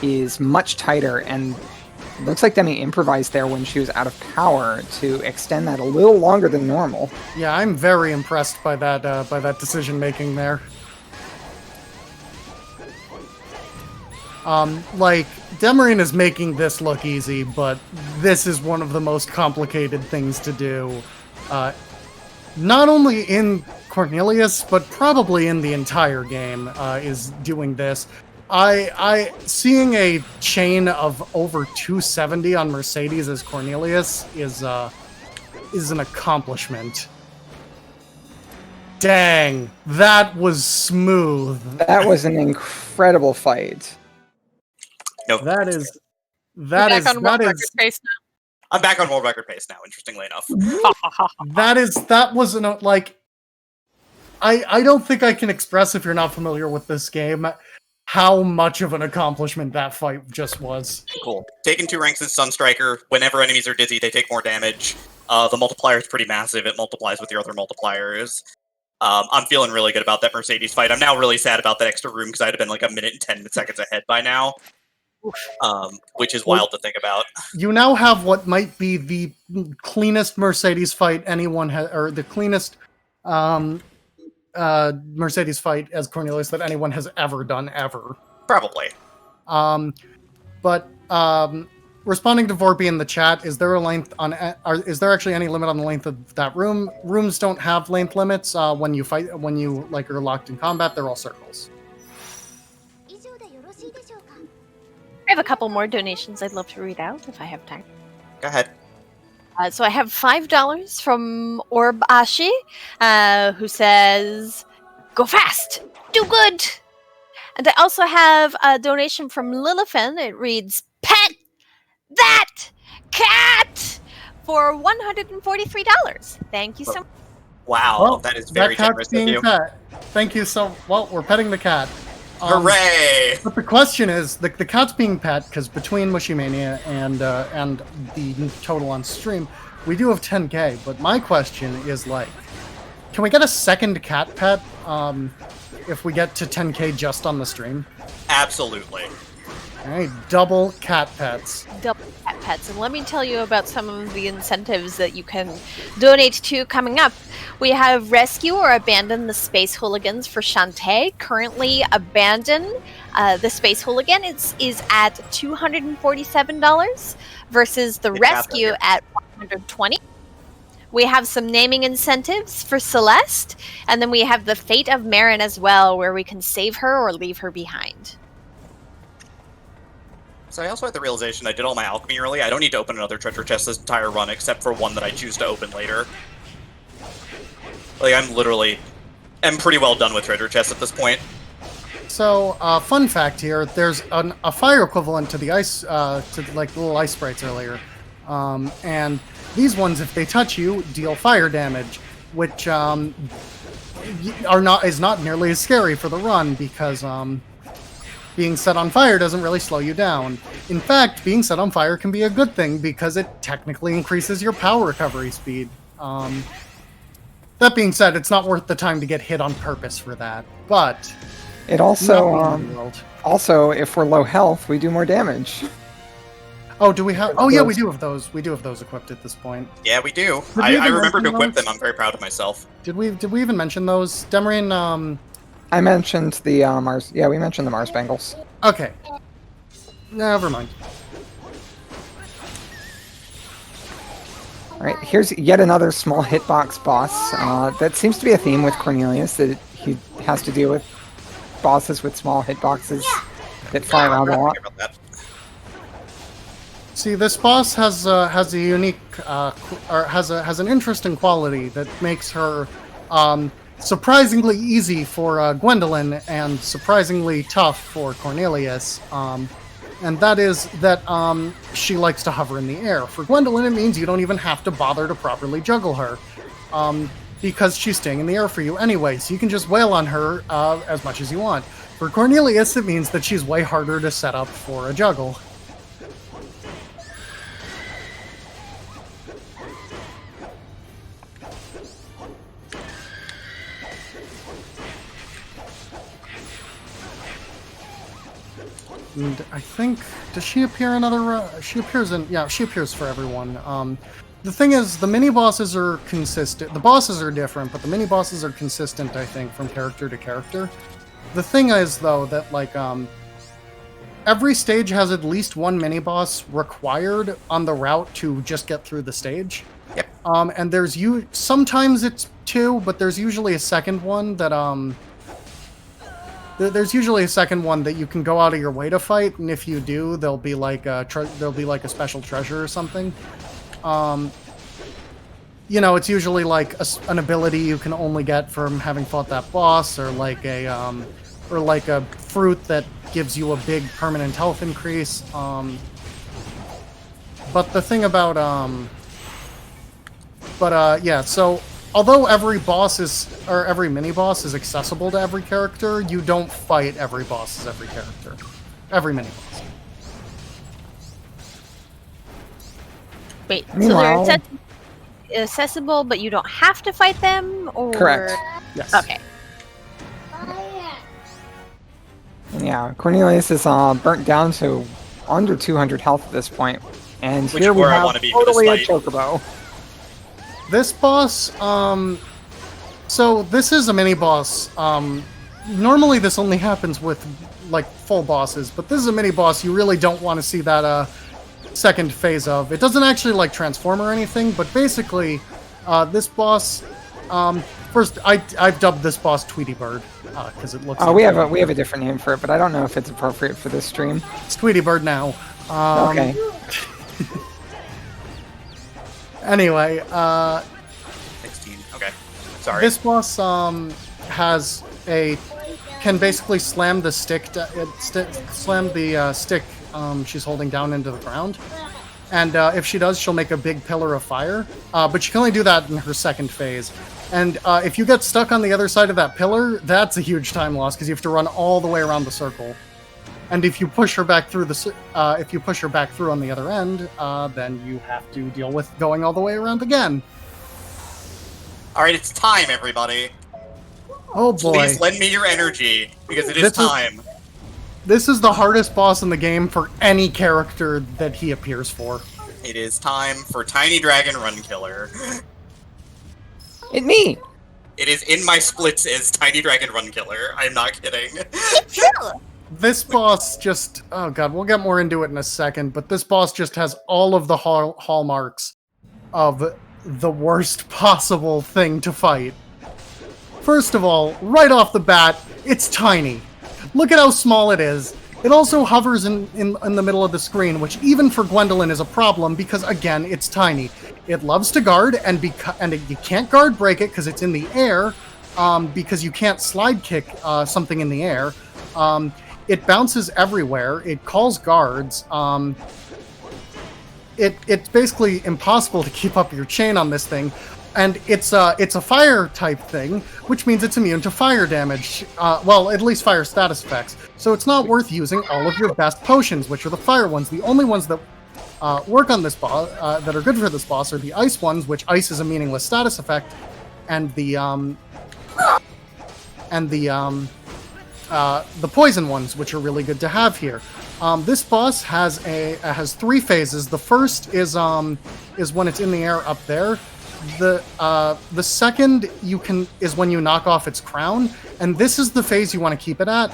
is much tighter, and Looks like Demi improvised there when she was out of power to extend that a little longer than normal. Yeah, I'm very impressed by that decision making there. Like, Demerine is making this look easy, but this is one of the most complicated things to do. Not only in Cornelius, but probably in the entire game, is doing this. Seeing a chain of over 270 on Mercedes as Cornelius is an accomplishment. Dang, that was smooth. That was an incredible fight. No, That is You're back on world record pace I'm back on world record pace now. Interestingly enough, that wasn't like. I don't think I can express, if you're not familiar with this game, how much of an accomplishment that fight just was. cool. Taking 2 ranks in Sunstriker. Whenever enemies are dizzy, they take more damage. The multiplier is pretty massive. It multiplies with your other multipliers. I'm feeling really good about that Mercedes fight. I'm now really sad about that extra room because I'd have been like a minute and 10 seconds ahead by now. Which is wild to think about. You now have what might be the cleanest Mercedes fight anyone has, or the cleanest Mercedes fight as Cornelius that anyone has ever done, ever. Probably. But responding to Vorby in the chat, is there a length on? Is there actually any limit on the length of that room? Rooms don't have length limits. When you fight, when you like are locked in combat, they're all circles. I have a couple more donations I'd love to read out if I have time. Go ahead. So I have $5 from Orbashi, who says, "Go fast, do good." And I also have a donation from Lilifin. It reads, "Pet that cat," for $143. Thank you so much. Wow, Well, that is very cat's generous of being you. pet. Thank you so. Well, we're petting the cat. Hooray! But the question is, the cat's being pet, because between Mushy Mania and the total on stream, we do have 10k. But my question is, like, can we get a second cat pet if we get to 10k just on the stream? Absolutely. All right, double cat pets. Double cat pets. And let me tell you about some of the incentives that you can donate to coming up. We have Rescue or Abandon the Space Hooligans for Shantae. Currently, Abandon the Space Hooligan is at $247 versus the Rescue at $120. We have some naming incentives for Celeste, and then we have the Fate of Marin as well, where we can save her or leave her behind. So I also had the realization I did all my alchemy early. I don't need to open another treasure chest this entire run, except for one that I choose to open later. Like, I'm pretty well done with treasure chests at this point. So, fun fact here: there's a fire equivalent to the ice, to like the little ice sprites earlier, and these ones, if they touch you, deal fire damage, which is not nearly as scary for the run because being set on fire doesn't really slow you down. In fact, being set on fire can be a good thing because it technically increases your power recovery speed. That being said, it's not worth the time to get hit on purpose for that. But It also, not the end of the world. also, if we're low health, we do more damage. Oh, do we have? Oh, yeah, we do have those. We do have those equipped at this point. Yeah, we do. Did we I even remember to mention equip those? them. I'm very proud of myself. Did we even mention those? Demerine, I mentioned the Mars. Yeah, we mentioned the Mars Bangles. okay. Never mind. All right, here's yet another small hitbox boss. That seems to be a theme with Cornelius, that he has to deal with bosses with small hitboxes that fly around a lot. About that. See, this boss has a unique, or has an interesting quality that makes her surprisingly easy for Gwendolyn and surprisingly tough for Cornelius. And that is that she likes to hover in the air. For Gwendolyn, it means you don't even have to bother to properly juggle her, because she's staying in the air for you anyway, so you can just wail on her as much as you want. For Cornelius, it means that she's way harder to set up for a juggle. and I think, does she appear in other? She appears in, yeah, she appears for everyone. The thing is, the mini bosses are consistent. The bosses are different, but the mini bosses are consistent, I think, from character to character. The thing is, though, that like every stage has at least one mini boss required on the route to just get through the stage. Yep. And there's sometimes it's 2, but there's usually a second one that there's usually a second one that you can go out of your way to fight, and if you do, there'll be like a special treasure or something. You know, it's usually like an ability you can only get from having fought that boss, or like a fruit that gives you a big permanent health increase. But the thing about yeah, so although every mini boss is accessible to every character, you don't fight every boss as every character. Every mini boss. Wait, so Meanwhile- they're accessible, but you don't have to fight them, or Correct. Yes. Okay. Yeah, Cornelius is burnt down to under 200 health at this point, and Which here we where I have wanna be for this totally a fight. chocobo. This boss, so this is a mini boss. Normally this only happens with like full bosses, but this is a mini boss you really don't want to see that second phase of. It doesn't actually like transform or anything, but basically this boss, first I've dubbed this boss Tweety Bird because it looks Oh, like we have a different name for it, but I don't know if it's appropriate for this stream. it's Tweety Bird now. Okay. Anyway, 16. Okay. Sorry. this boss can basically slam the stick she's holding down into the ground, and if she does, she'll make a big pillar of fire. But she can only do that in her second phase. And if you get stuck on the other side of that pillar, that's a huge time loss because you have to run all the way around the circle. And if you push her back through on the other end, then you have to deal with going all the way around again. Alright, it's time, everybody. Oh boy. Please lend me your energy, because it is time. This is the hardest boss in the game for any character that he appears for. It is time for Tiny Dragon Run Killer. It me! It is in my splits as Tiny Dragon Run Killer. I'm not kidding. This boss just... Oh god, we'll get more into it in a second, but this boss just has all of the hallmarks of the worst possible thing to fight. First of all, right off the bat, it's tiny. Look at how small it is. It also hovers in the middle of the screen, which even for Gwendolyn is a problem because, again, it's tiny. It loves to guard, and you can't guard break it because it's in the air, because you can't slide kick something in the air. It bounces everywhere. It calls guards. It's basically impossible to keep up your chain on this thing. And it's a fire type thing, which means it's immune to fire damage. Well, at least fire status effects. So it's not worth using all of your best potions, which are the fire ones. The only ones that work on this boss, that are good for this boss, are the ice ones, which ice is a meaningless status effect, and the poison ones, which are really good to have here. This boss has 3 phases. The first is when it's in the air up there. The second is when you knock off its crown, and this is the phase you want to keep it at.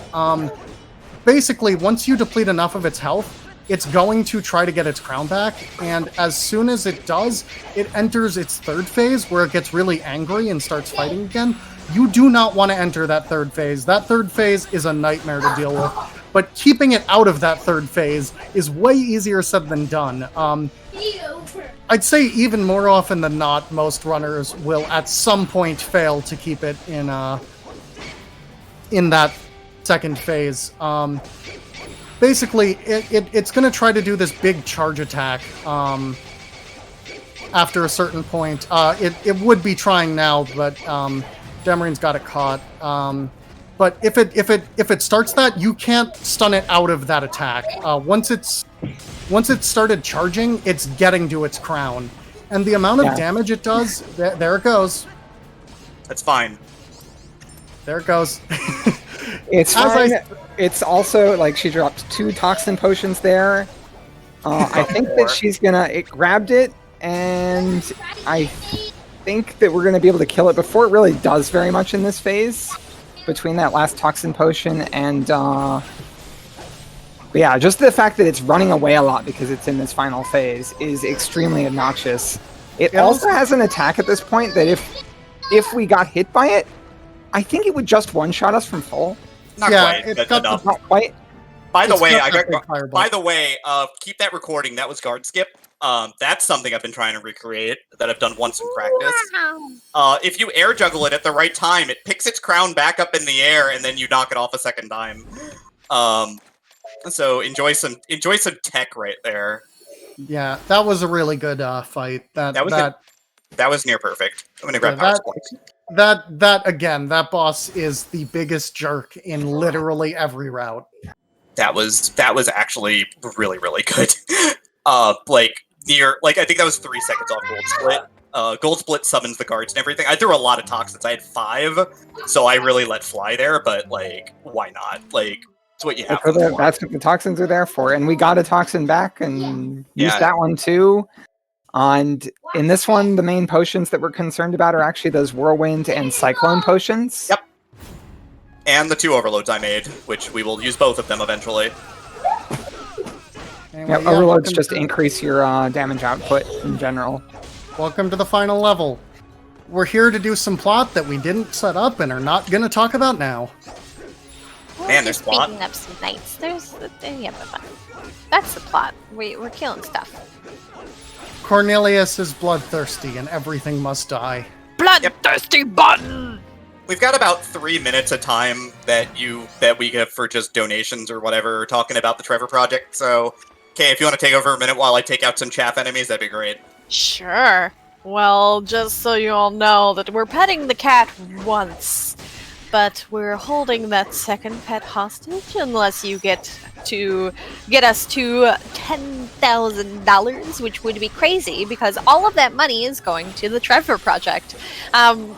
Basically, once you deplete enough of its health, it's going to try to get its crown back, and as soon as it does, it enters its third phase, where it gets really angry and starts fighting again. You do not want to enter that third phase. That third phase is a nightmare to deal with, but keeping it out of that third phase is way easier said than done. I'd say even more often than not, most runners will at some point fail to keep it in that second phase. Basically, it's going to try to do this big charge attack after a certain point. It would be trying now, but Demarine's got it caught. But if it starts that, you can't stun it out of that attack. Once it's started charging, it's getting to its crown. And the amount of damage it does, there it goes. That's fine. There it goes. It's As fine. It's also like she dropped 2 toxin potions there. I think that she's gonna. It grabbed it, and I think that we're gonna be able to kill it before it really does very much in this phase. Between that last toxin potion and but yeah, just the fact that it's running away a lot because it's in this final phase is extremely obnoxious. It also has an attack at this point that if we got hit by it, I think it would just one-shot us from full. Not quite, it's but got enough. Not quite. By the it's way, got that big fireball. by the way, keep that recording. That was guard skip. That's something I've been trying to recreate that I've done once in practice. If you air juggle it at the right time, it picks its crown back up in the air, and then you knock it off a second time. So enjoy some tech right there. Yeah, that was a really good fight. That was near perfect. I'm gonna grab power points. That boss is the biggest jerk in literally every route. That was actually really, really good. I think that was 3 seconds off Gold Split. Gold Split summons the guards and everything. I threw a lot of toxins. I had 5, so I really let fly there, but why not? It's what you have. That's what the toxins are there for, and we got a toxin back and used that one too. And in this one, the main potions that we're concerned about are actually those whirlwind and cyclone potions. Yep. And the 2 overloads I made, which we will use both of them eventually. Anyway, overloads just increase your damage output in general. Welcome to the final level. We're here to do some plot that we didn't set up and are not going to talk about now. Man, there's plot. Beating up some knights. That's the plot. We're killing stuff. Cornelius is bloodthirsty and everything must die. Bloodthirsty button! We've got about 3 minutes of time that we have for just donations or whatever, talking about the Trevor Project. So, okay, if you want to take over a minute while I take out some chaff enemies, that'd be great. Sure. Well, just so you all know that we're petting the cat once, but we're holding that second pet hostage unless you get us to $10,000, which would be crazy because all of that money is going to the Trevor Project.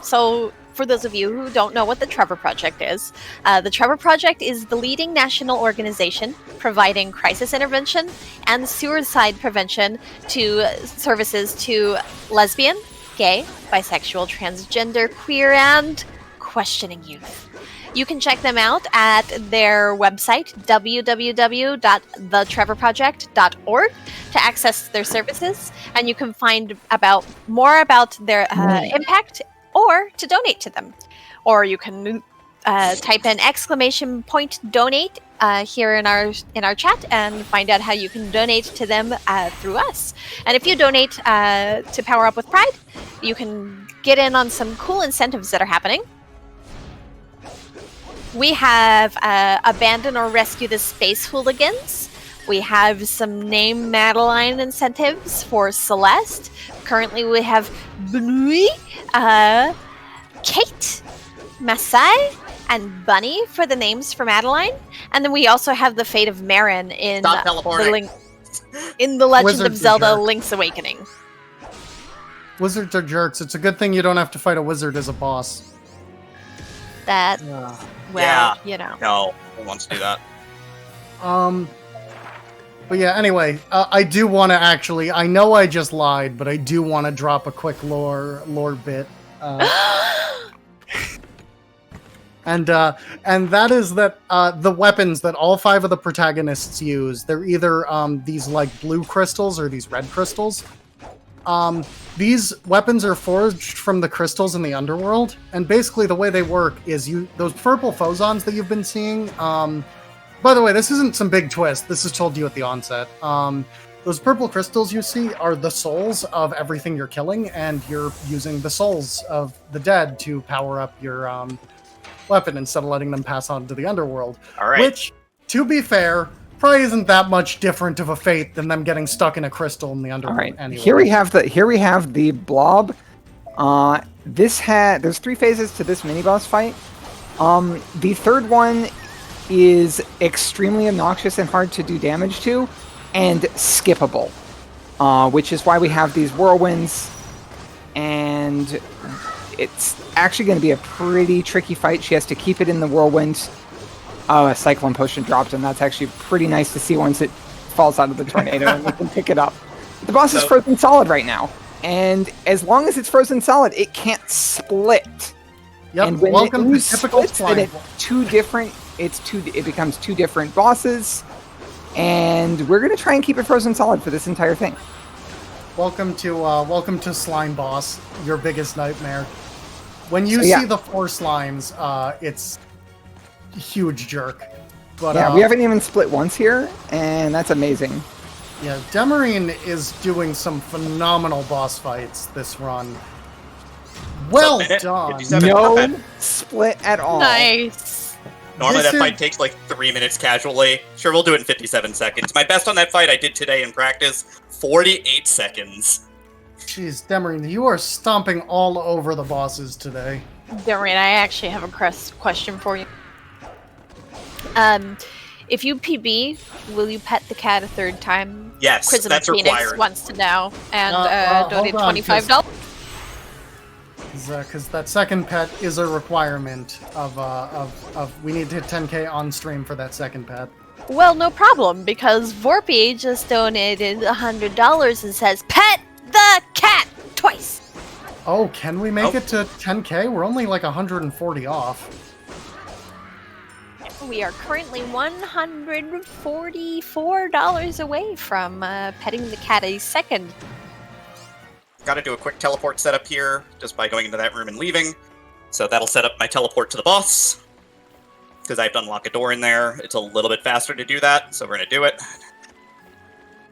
So for those of you who don't know what the Trevor Project is, the Trevor Project is the leading national organization providing crisis intervention and suicide prevention services to lesbian, gay, bisexual, transgender, queer, and questioning youth. You can check them out at their website, www.thetrevorproject.org, to access their services, and you can find more about their impact or to donate to them. Or you can type in !donate here in our chat and find out how you can donate to them through us. And if you donate to Power Up with Pride, you can get in on some cool incentives that are happening. We have Abandon or Rescue the Space Hooligans. We have some Name Madeline incentives for Celeste. Currently we have Bnui, Kate, Masai, and Bunny for the names for Madeline. And then we also have the fate of Marin in the Legend Wizards of are Zelda jerks. Link's Awakening. Wizards are jerks. It's a good thing you don't have to fight a wizard as a boss. That, Yeah. you know. No, who wants to do that? But yeah, anyway, I do want to actually, I know I just lied, but I do want to drop a quick lore bit. And that is that the weapons that all 5 of the protagonists use, they're either these blue crystals or these red crystals. These weapons are forged from the crystals in the underworld, and basically the way they work is those purple phosons that you've been seeing. By the way, this isn't some big twist. This is told you at the onset. Those purple crystals you see are the souls of everything you're killing, and you're using the souls of the dead to power up your weapon instead of letting them pass on to the underworld. All right. Which, to be fair, probably isn't that much different of a fate than them getting stuck in a crystal in the underworld. All right. Anyway. Here we have the blob. There's 3 phases to this mini boss fight. The third one is extremely obnoxious and hard to do damage to, and skippable, which is why we have these whirlwinds, and it's actually going to be a pretty tricky fight. She has to keep it in the whirlwind Oh, a Cyclone Potion dropped, and that's actually pretty nice to see once it falls out of the tornado and we can pick it up. The boss is frozen solid right now, and as long as it's frozen solid, it can't split. Yep. And when Welcome it to typical splits, then it becomes two different bosses, and we're gonna try and keep it frozen solid for this entire thing. Welcome to Slime Boss, your biggest nightmare. When you yeah. see the 4 slimes, it's a huge jerk. But Yeah, we haven't even split once here, and that's amazing. yeah, Demerine is doing some phenomenal boss fights this run. Well done. 57 No per pet. split at all. Nice. Normally This that fight is- takes like 3 minutes casually. Sure, we'll do it in 57 seconds. My best on that fight I did today in practice, 48 seconds. Jeez, Demerine, you are stomping all over the bosses today. Demerine, I actually have a question for you. If you PB, will you pet the cat a third time? Yes, Prison that's of Phoenix required. wants to know and donate hold on, $25. Because that second pet is a requirement of we need to hit 10k on stream for that second pet. Well, no problem, because Vorpy just donated $100 and says, "Pet the cat twice." Oh, can we make Oh. it to 10k? We're only like 140 off. We are currently $144 away from petting the cat a second. Gotta do a quick teleport setup here, just by going into that room and leaving. So that'll set up my teleport to the boss. Because I have to unlock a door in there. It's a little bit faster to do that, so we're gonna do it.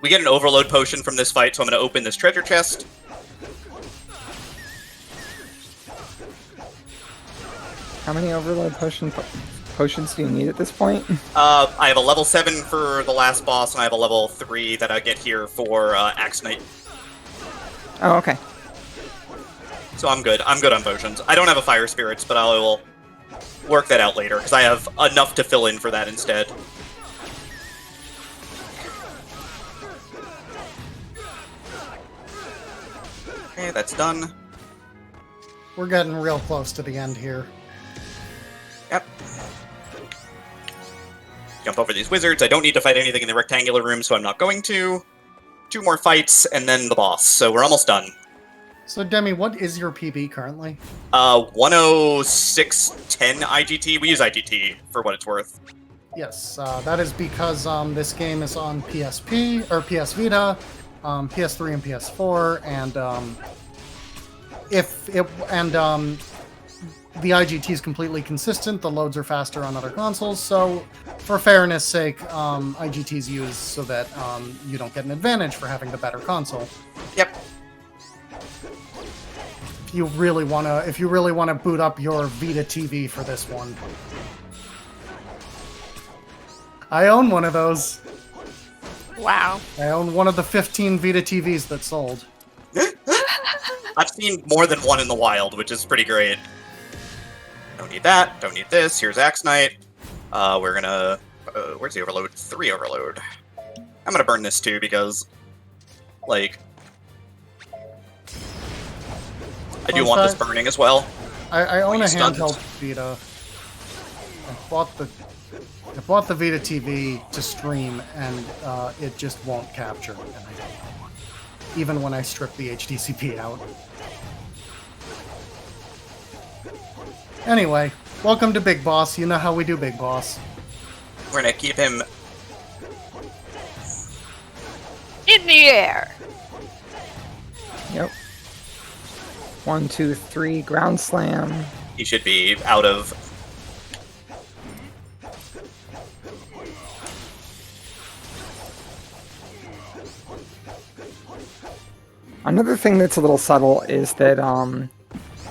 We get an overload potion from this fight, so I'm gonna open this treasure chest. How many overload potions do you need at this point? I have a level 7 for the last boss, and I have a level 3 that I get here for Axe Knight. Oh, okay. So I'm good. I'm good on potions. I don't have a Fire Spirits, but I will work that out later, because I have enough to fill in for that instead. Okay, that's done. We're getting real close to the end here. Yep. Jump over these wizards. I don't need to fight anything in the rectangular room, so I'm not going to. 2 more fights, and then the boss. So we're almost done. So, Demi, what is your PB currently? 106.10 IGT. We use IGT for what it's worth. Yes, that is because this game is on PSP or PS Vita, PS3 and PS4, and the IGT is completely consistent. The loads are faster on other consoles, so for fairness' sake, IGT is used so that you don't get an advantage for having the better console. Yep. If you really wanna boot up your Vita TV for this one. I own one of those. Wow. I own one of the 15 Vita TVs that sold. I've seen more than one in the wild, which is pretty great. Don't need that. Don't need this. Here's Axe Knight. We're gonna... where's the overload? 3 overload. I'm gonna burn this too, because... like... I do want this burning as well. I own you a stunned? handheld Vita. I bought the Vita TV to stream, and it just won't capture. And I don't know why. Even when I strip the HDCP out. Anyway, welcome to Big Boss. You know how we do, Big Boss. We're gonna keep him... In the air. Yep. 1, 2, 3, ground slam. He should be out of... Another thing that's a little subtle is that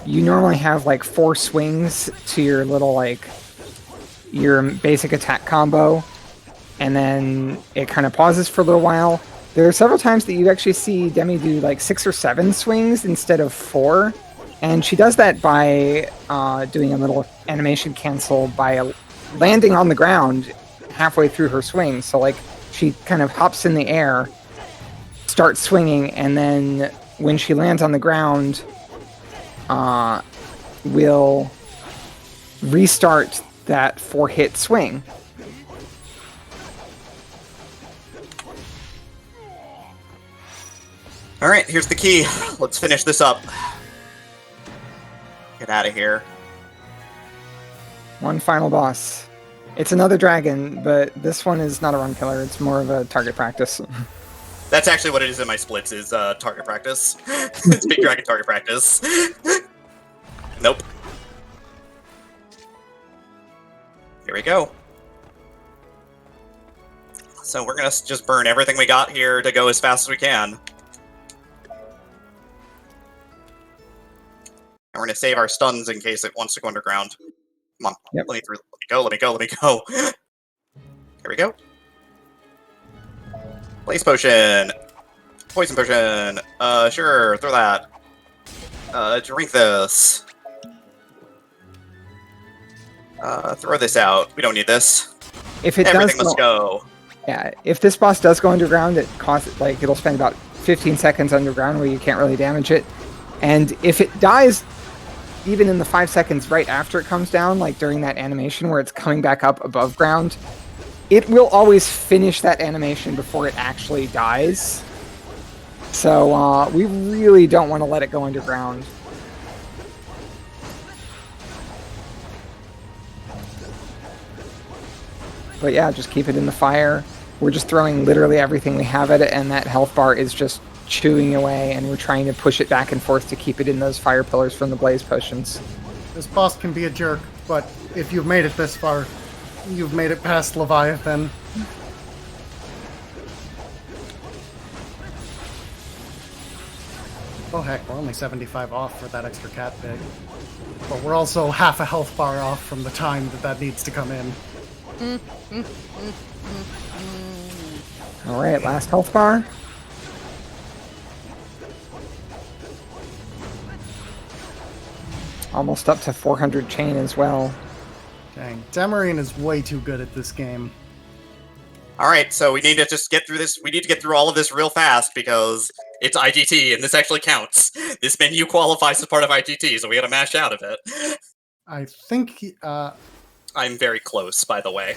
you normally have like 4 swings to your little your basic attack combo, and then it kind of pauses for a little while. There are several times that you actually see Demi do like 6 or 7 swings instead of 4, and she does that by doing a little animation cancel by landing on the ground halfway through her swing. So like she kind of hops in the air, starts swinging, and then when she lands on the ground, will restart that 4-hit swing. Alright, here's the key. Let's finish this up. Get out of here. One final boss. It's another dragon, but this one is not a run killer. It's more of a target practice. That's actually what it is in my splits, is target practice. It's big dragon target practice. Nope. Here we go. So we're gonna just burn everything we got here to go as fast as we can. And we're gonna save our stuns in case it wants to go underground. Come on, Yep. let me go, let me go, let me go. Here we go. Blaze potion. Poison potion. Sure, throw that. Drink this. Throw this out. We don't need this. If it Everything does must go. Yeah, if this boss does go underground, it costs like it'll spend about 15 seconds underground where you can't really damage it. And if it dies even in the 5 seconds right after it comes down, like during that animation where it's coming back up above ground, it will always finish that animation before it actually dies. So we really don't want to let it go underground. But yeah, just keep it in the fire. We're just throwing literally everything we have at it, and that health bar is just chewing away, and we're trying to push it back and forth to keep it in those fire pillars from the blaze potions. This boss can be a jerk, but if you've made it this far, you've made it past Leviathan. Oh heck, we're only 75 off for that extra cat pig. But we're also half a health bar off from the time that needs to come in. Alright, last health bar. Almost up to 400 chain as well. Dang, Demerine is way too good at this game. Alright, so we need to just get through this. We need to get through all of this real fast because it's IGT and this actually counts. This menu qualifies as part of IGT, so we gotta mash out of it. I think, I'm very close, by the way.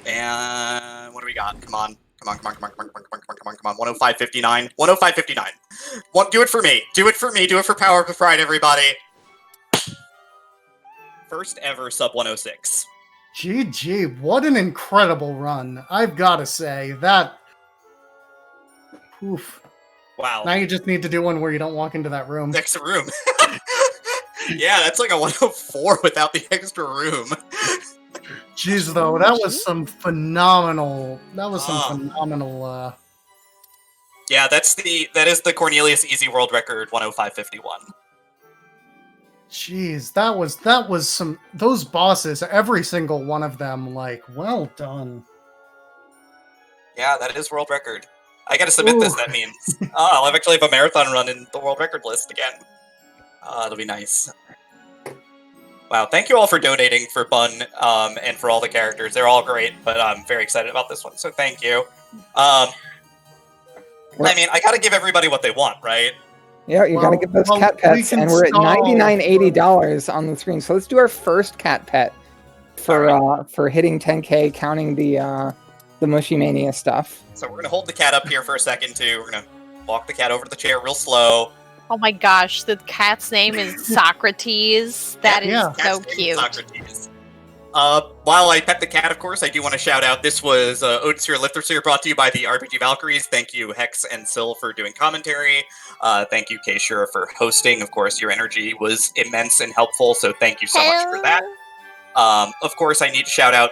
And what do we got? Come on. Come on, come on, come on, come on, come on, come on, come on, come on. 105.59. 105.59. Do it for me. Do it for me. Do it for Power of Pride, everybody. First ever sub 106. GG, what an incredible run. I've gotta say, that... Oof. Wow. Now you just need to do one where you don't walk into that room. Next room. Yeah, that's like a 104 without the extra room. Jeez, though, that was some phenomenal... That was some phenomenal, Yeah, that is the Cornelius Easy World Record 105.51. Jeez, that was some... Those bosses, every single one of them, like, well done. Yeah, that is world record. I gotta submit this, that means. I'll actually have a marathon run in the world record list again. It'll be nice. Wow, thank you all for donating for Bun and for all the characters. They're all great, but I'm very excited about this one, so thank you. I mean, I gotta give everybody what they want, right? Yeah, you gotta get those cat pets, and we're at $99.80 on the screen. So let's do our first cat pet for hitting 10K, counting the Mushy Mania stuff. So we're gonna hold the cat up here for a second too. We're gonna walk the cat over to the chair real slow. Oh my gosh, the cat's name is Socrates. That is so Cat's name cute. Socrates. While I pet the cat, of course, I do want to shout out, this was Odin Leifthrasir brought to you by the RPG Valkyries. Thank you, Hex and Syl, for doing commentary. Thank you, K-Shura, for hosting. Of course, your energy was immense and helpful, so thank you so much for that. Of course, I need to shout out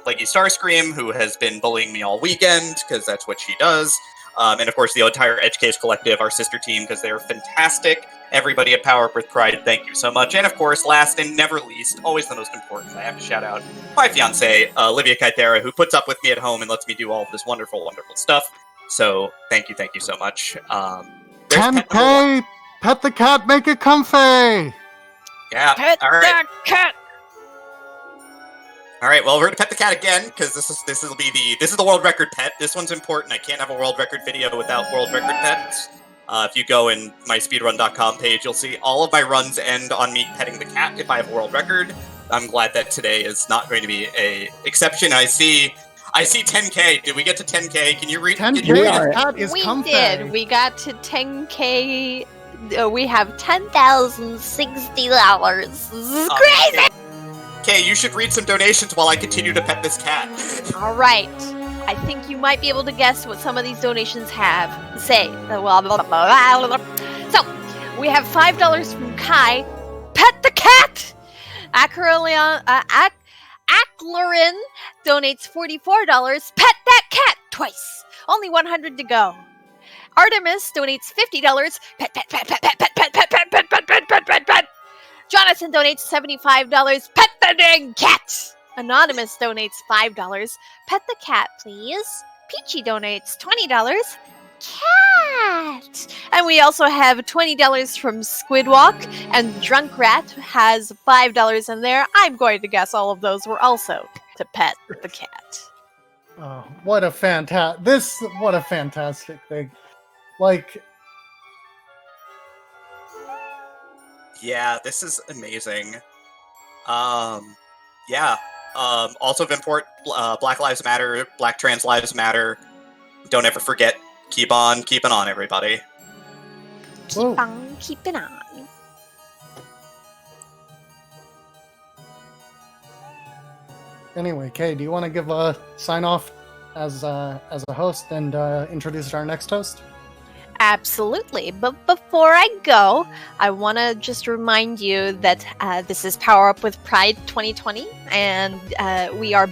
Leggy Starscream, who has been bullying me all weekend, because that's what she does. And of course, the entire Edge Case Collective, our sister team, because they're fantastic. Everybody at Power Up with Pride, thank you so much. And of course, last and never least, always the most important, I have to shout out my fiance, Olivia Kaitera, who puts up with me at home and lets me do all of this wonderful, wonderful stuff. So thank you so much. Pet the cat, make it comfy! Yeah, Pet all right. that cat! All right, well, we're gonna pet the cat again because this is the world record pet. This one's important. I can't have a world record video without world record pets. If you go in my speedrun.com page, you'll see all of my runs end on me petting the cat if I have a world record. I'm glad that today is not going to be a exception. I see 10K. Did we get to 10K? Can you read? 10K, We are- that is We comfy. did. We got to 10K. We have $10,060. This is crazy. Okay, you should read some donations while I continue to pet this cat. All right. I think you might be able to guess what some of these donations have. Say. So, we have $5 from Kai. Pet the cat! Acroleon, Aclarin donates $44. Pet that cat twice. Only 100 to go. Artemis donates $50. Pet, pet, pet, pet, pet, pet, pet, pet, pet, pet, pet, pet, pet, pet, pet. Jonathan donates $75. Pet the dang cat. Anonymous donates $5. Pet the cat, please. Peachy donates $20. Cat. And we also have $20 from Squidwalk, and Drunk Rat has $5 in there. I'm going to guess all of those were also to pet the cat. Oh, what a fantastic thing. Like, Yeah, this is amazing. Yeah. Also of import, Black Lives Matter, Black Trans Lives Matter. Don't ever forget, keep on keeping on, everybody. whoa. Keep on keeping on. Anyway, Kay, do you want to give a sign off as a host and introduce our next host? Absolutely. But before I go, I want to just remind you that this is Power Up with Pride 2020, and we are